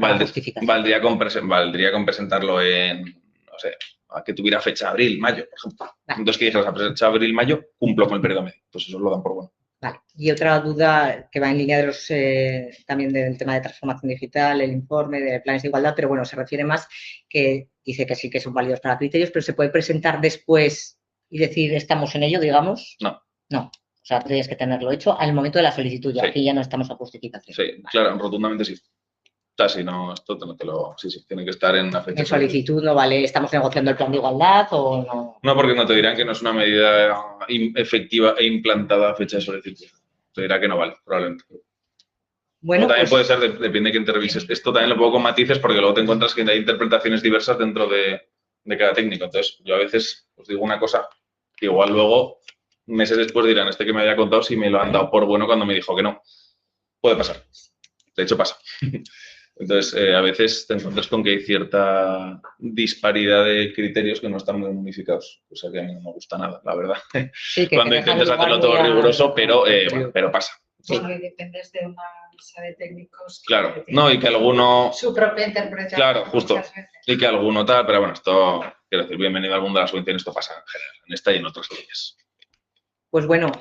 [SPEAKER 2] con presentarlo en, no sé, a que tuviera fecha abril, mayo, por ejemplo. Entonces, que dijeras a fecha abril, mayo, cumplo con el periodo medio. Pues eso lo dan por bueno.
[SPEAKER 1] Vale. Y otra duda que va en línea de también del tema de transformación digital, el informe de planes de igualdad, pero bueno, se refiere más que dice que sí que son válidos para criterios, pero se puede presentar después y decir estamos en ello, digamos.
[SPEAKER 2] No.
[SPEAKER 1] O sea, tienes que tenerlo hecho al momento de la solicitud.
[SPEAKER 2] Sí.
[SPEAKER 1] Aquí ya no estamos a justificación.
[SPEAKER 2] Sí, vale. Claro, rotundamente sí. O sea, si no, esto sí, tiene que estar en la fecha.
[SPEAKER 1] En solicitud no vale, ¿estamos negociando el plan de igualdad o no?
[SPEAKER 2] No, porque no te dirán que no es una medida efectiva e implantada a fecha de solicitud. Te dirá que no vale, probablemente.
[SPEAKER 1] Bueno,
[SPEAKER 2] o también puede ser, depende de quién te revises. Esto también lo pongo con matices porque luego te encuentras que hay interpretaciones diversas dentro de cada técnico. Entonces, yo a veces os digo una cosa que igual luego, meses después dirán, que me había contado si me lo han dado por bueno cuando me dijo que no. Puede pasar. De hecho, pasa. Entonces, a veces te encuentras con que hay cierta disparidad de criterios que no están muy unificados. O sea, que a mí no me gusta nada, la verdad. Sí, cuando intentas hacerlo todo riguroso, pero pasa.
[SPEAKER 7] Sí. No, y dependes de una mesa de técnicos.
[SPEAKER 2] Claro, no, y que alguno...
[SPEAKER 7] Su propia interpretación.
[SPEAKER 2] Claro, justo. Y que alguno tal, pero bueno, esto quiero decir, bienvenido al mundo de la subvención, esto pasa en general, en esta y en otras leyes.
[SPEAKER 1] Pues bueno,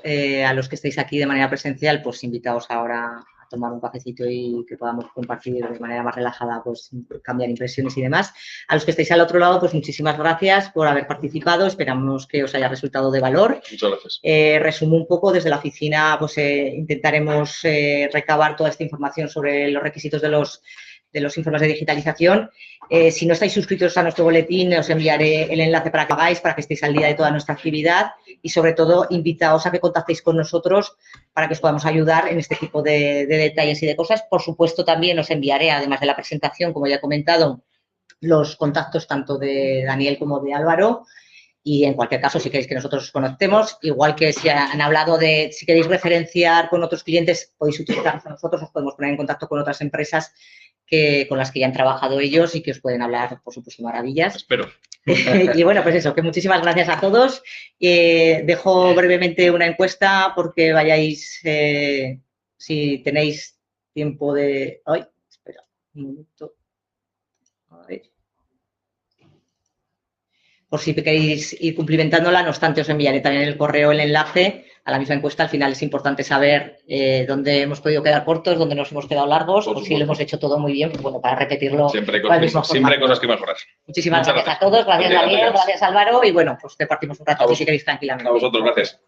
[SPEAKER 1] a los que estéis aquí de manera presencial, pues invitaos ahora a tomar un cafecito y que podamos compartir de manera más relajada, pues cambiar impresiones y demás. A los que estéis al otro lado, pues muchísimas gracias por haber participado. Esperamos que os haya resultado de valor.
[SPEAKER 2] Muchas gracias.
[SPEAKER 1] Resumo un poco, desde la oficina pues intentaremos recabar toda esta información sobre los requisitos de los informes de digitalización. Si no estáis suscritos a nuestro boletín, os enviaré el enlace para que hagáis, para que estéis al día de toda nuestra actividad y, sobre todo, invitaos a que contactéis con nosotros para que os podamos ayudar en este tipo de detalles y de cosas. Por supuesto, también os enviaré, además de la presentación, como ya he comentado, los contactos tanto de Daniel como de Álvaro. Y, en cualquier caso, si queréis que nosotros os conectemos, igual que si han hablado de si queréis referenciar con otros clientes, podéis utilizarnos a nosotros, os podemos poner en contacto con otras empresas con las que ya han trabajado ellos y que os pueden hablar, por supuesto, maravillas.
[SPEAKER 2] Espero.
[SPEAKER 1] Y bueno, pues eso, que muchísimas gracias a todos. Dejo brevemente una encuesta porque vayáis, si tenéis tiempo de... ¡Ay! Espera un minuto. A ver. Por si queréis ir cumplimentándola, no obstante, os enviaré también en el correo el enlace a la misma encuesta. Al final es importante saber dónde hemos podido quedar cortos, dónde nos hemos quedado largos, o si lo hemos hecho todo muy bien, pues bueno, para repetirlo.
[SPEAKER 2] Siempre hay cosas que mejorar.
[SPEAKER 1] Muchísimas gracias a todos, gracias Daniel, gracias Álvaro, y bueno, pues te partimos un rato si queréis tranquilamente.
[SPEAKER 2] A vosotros, gracias.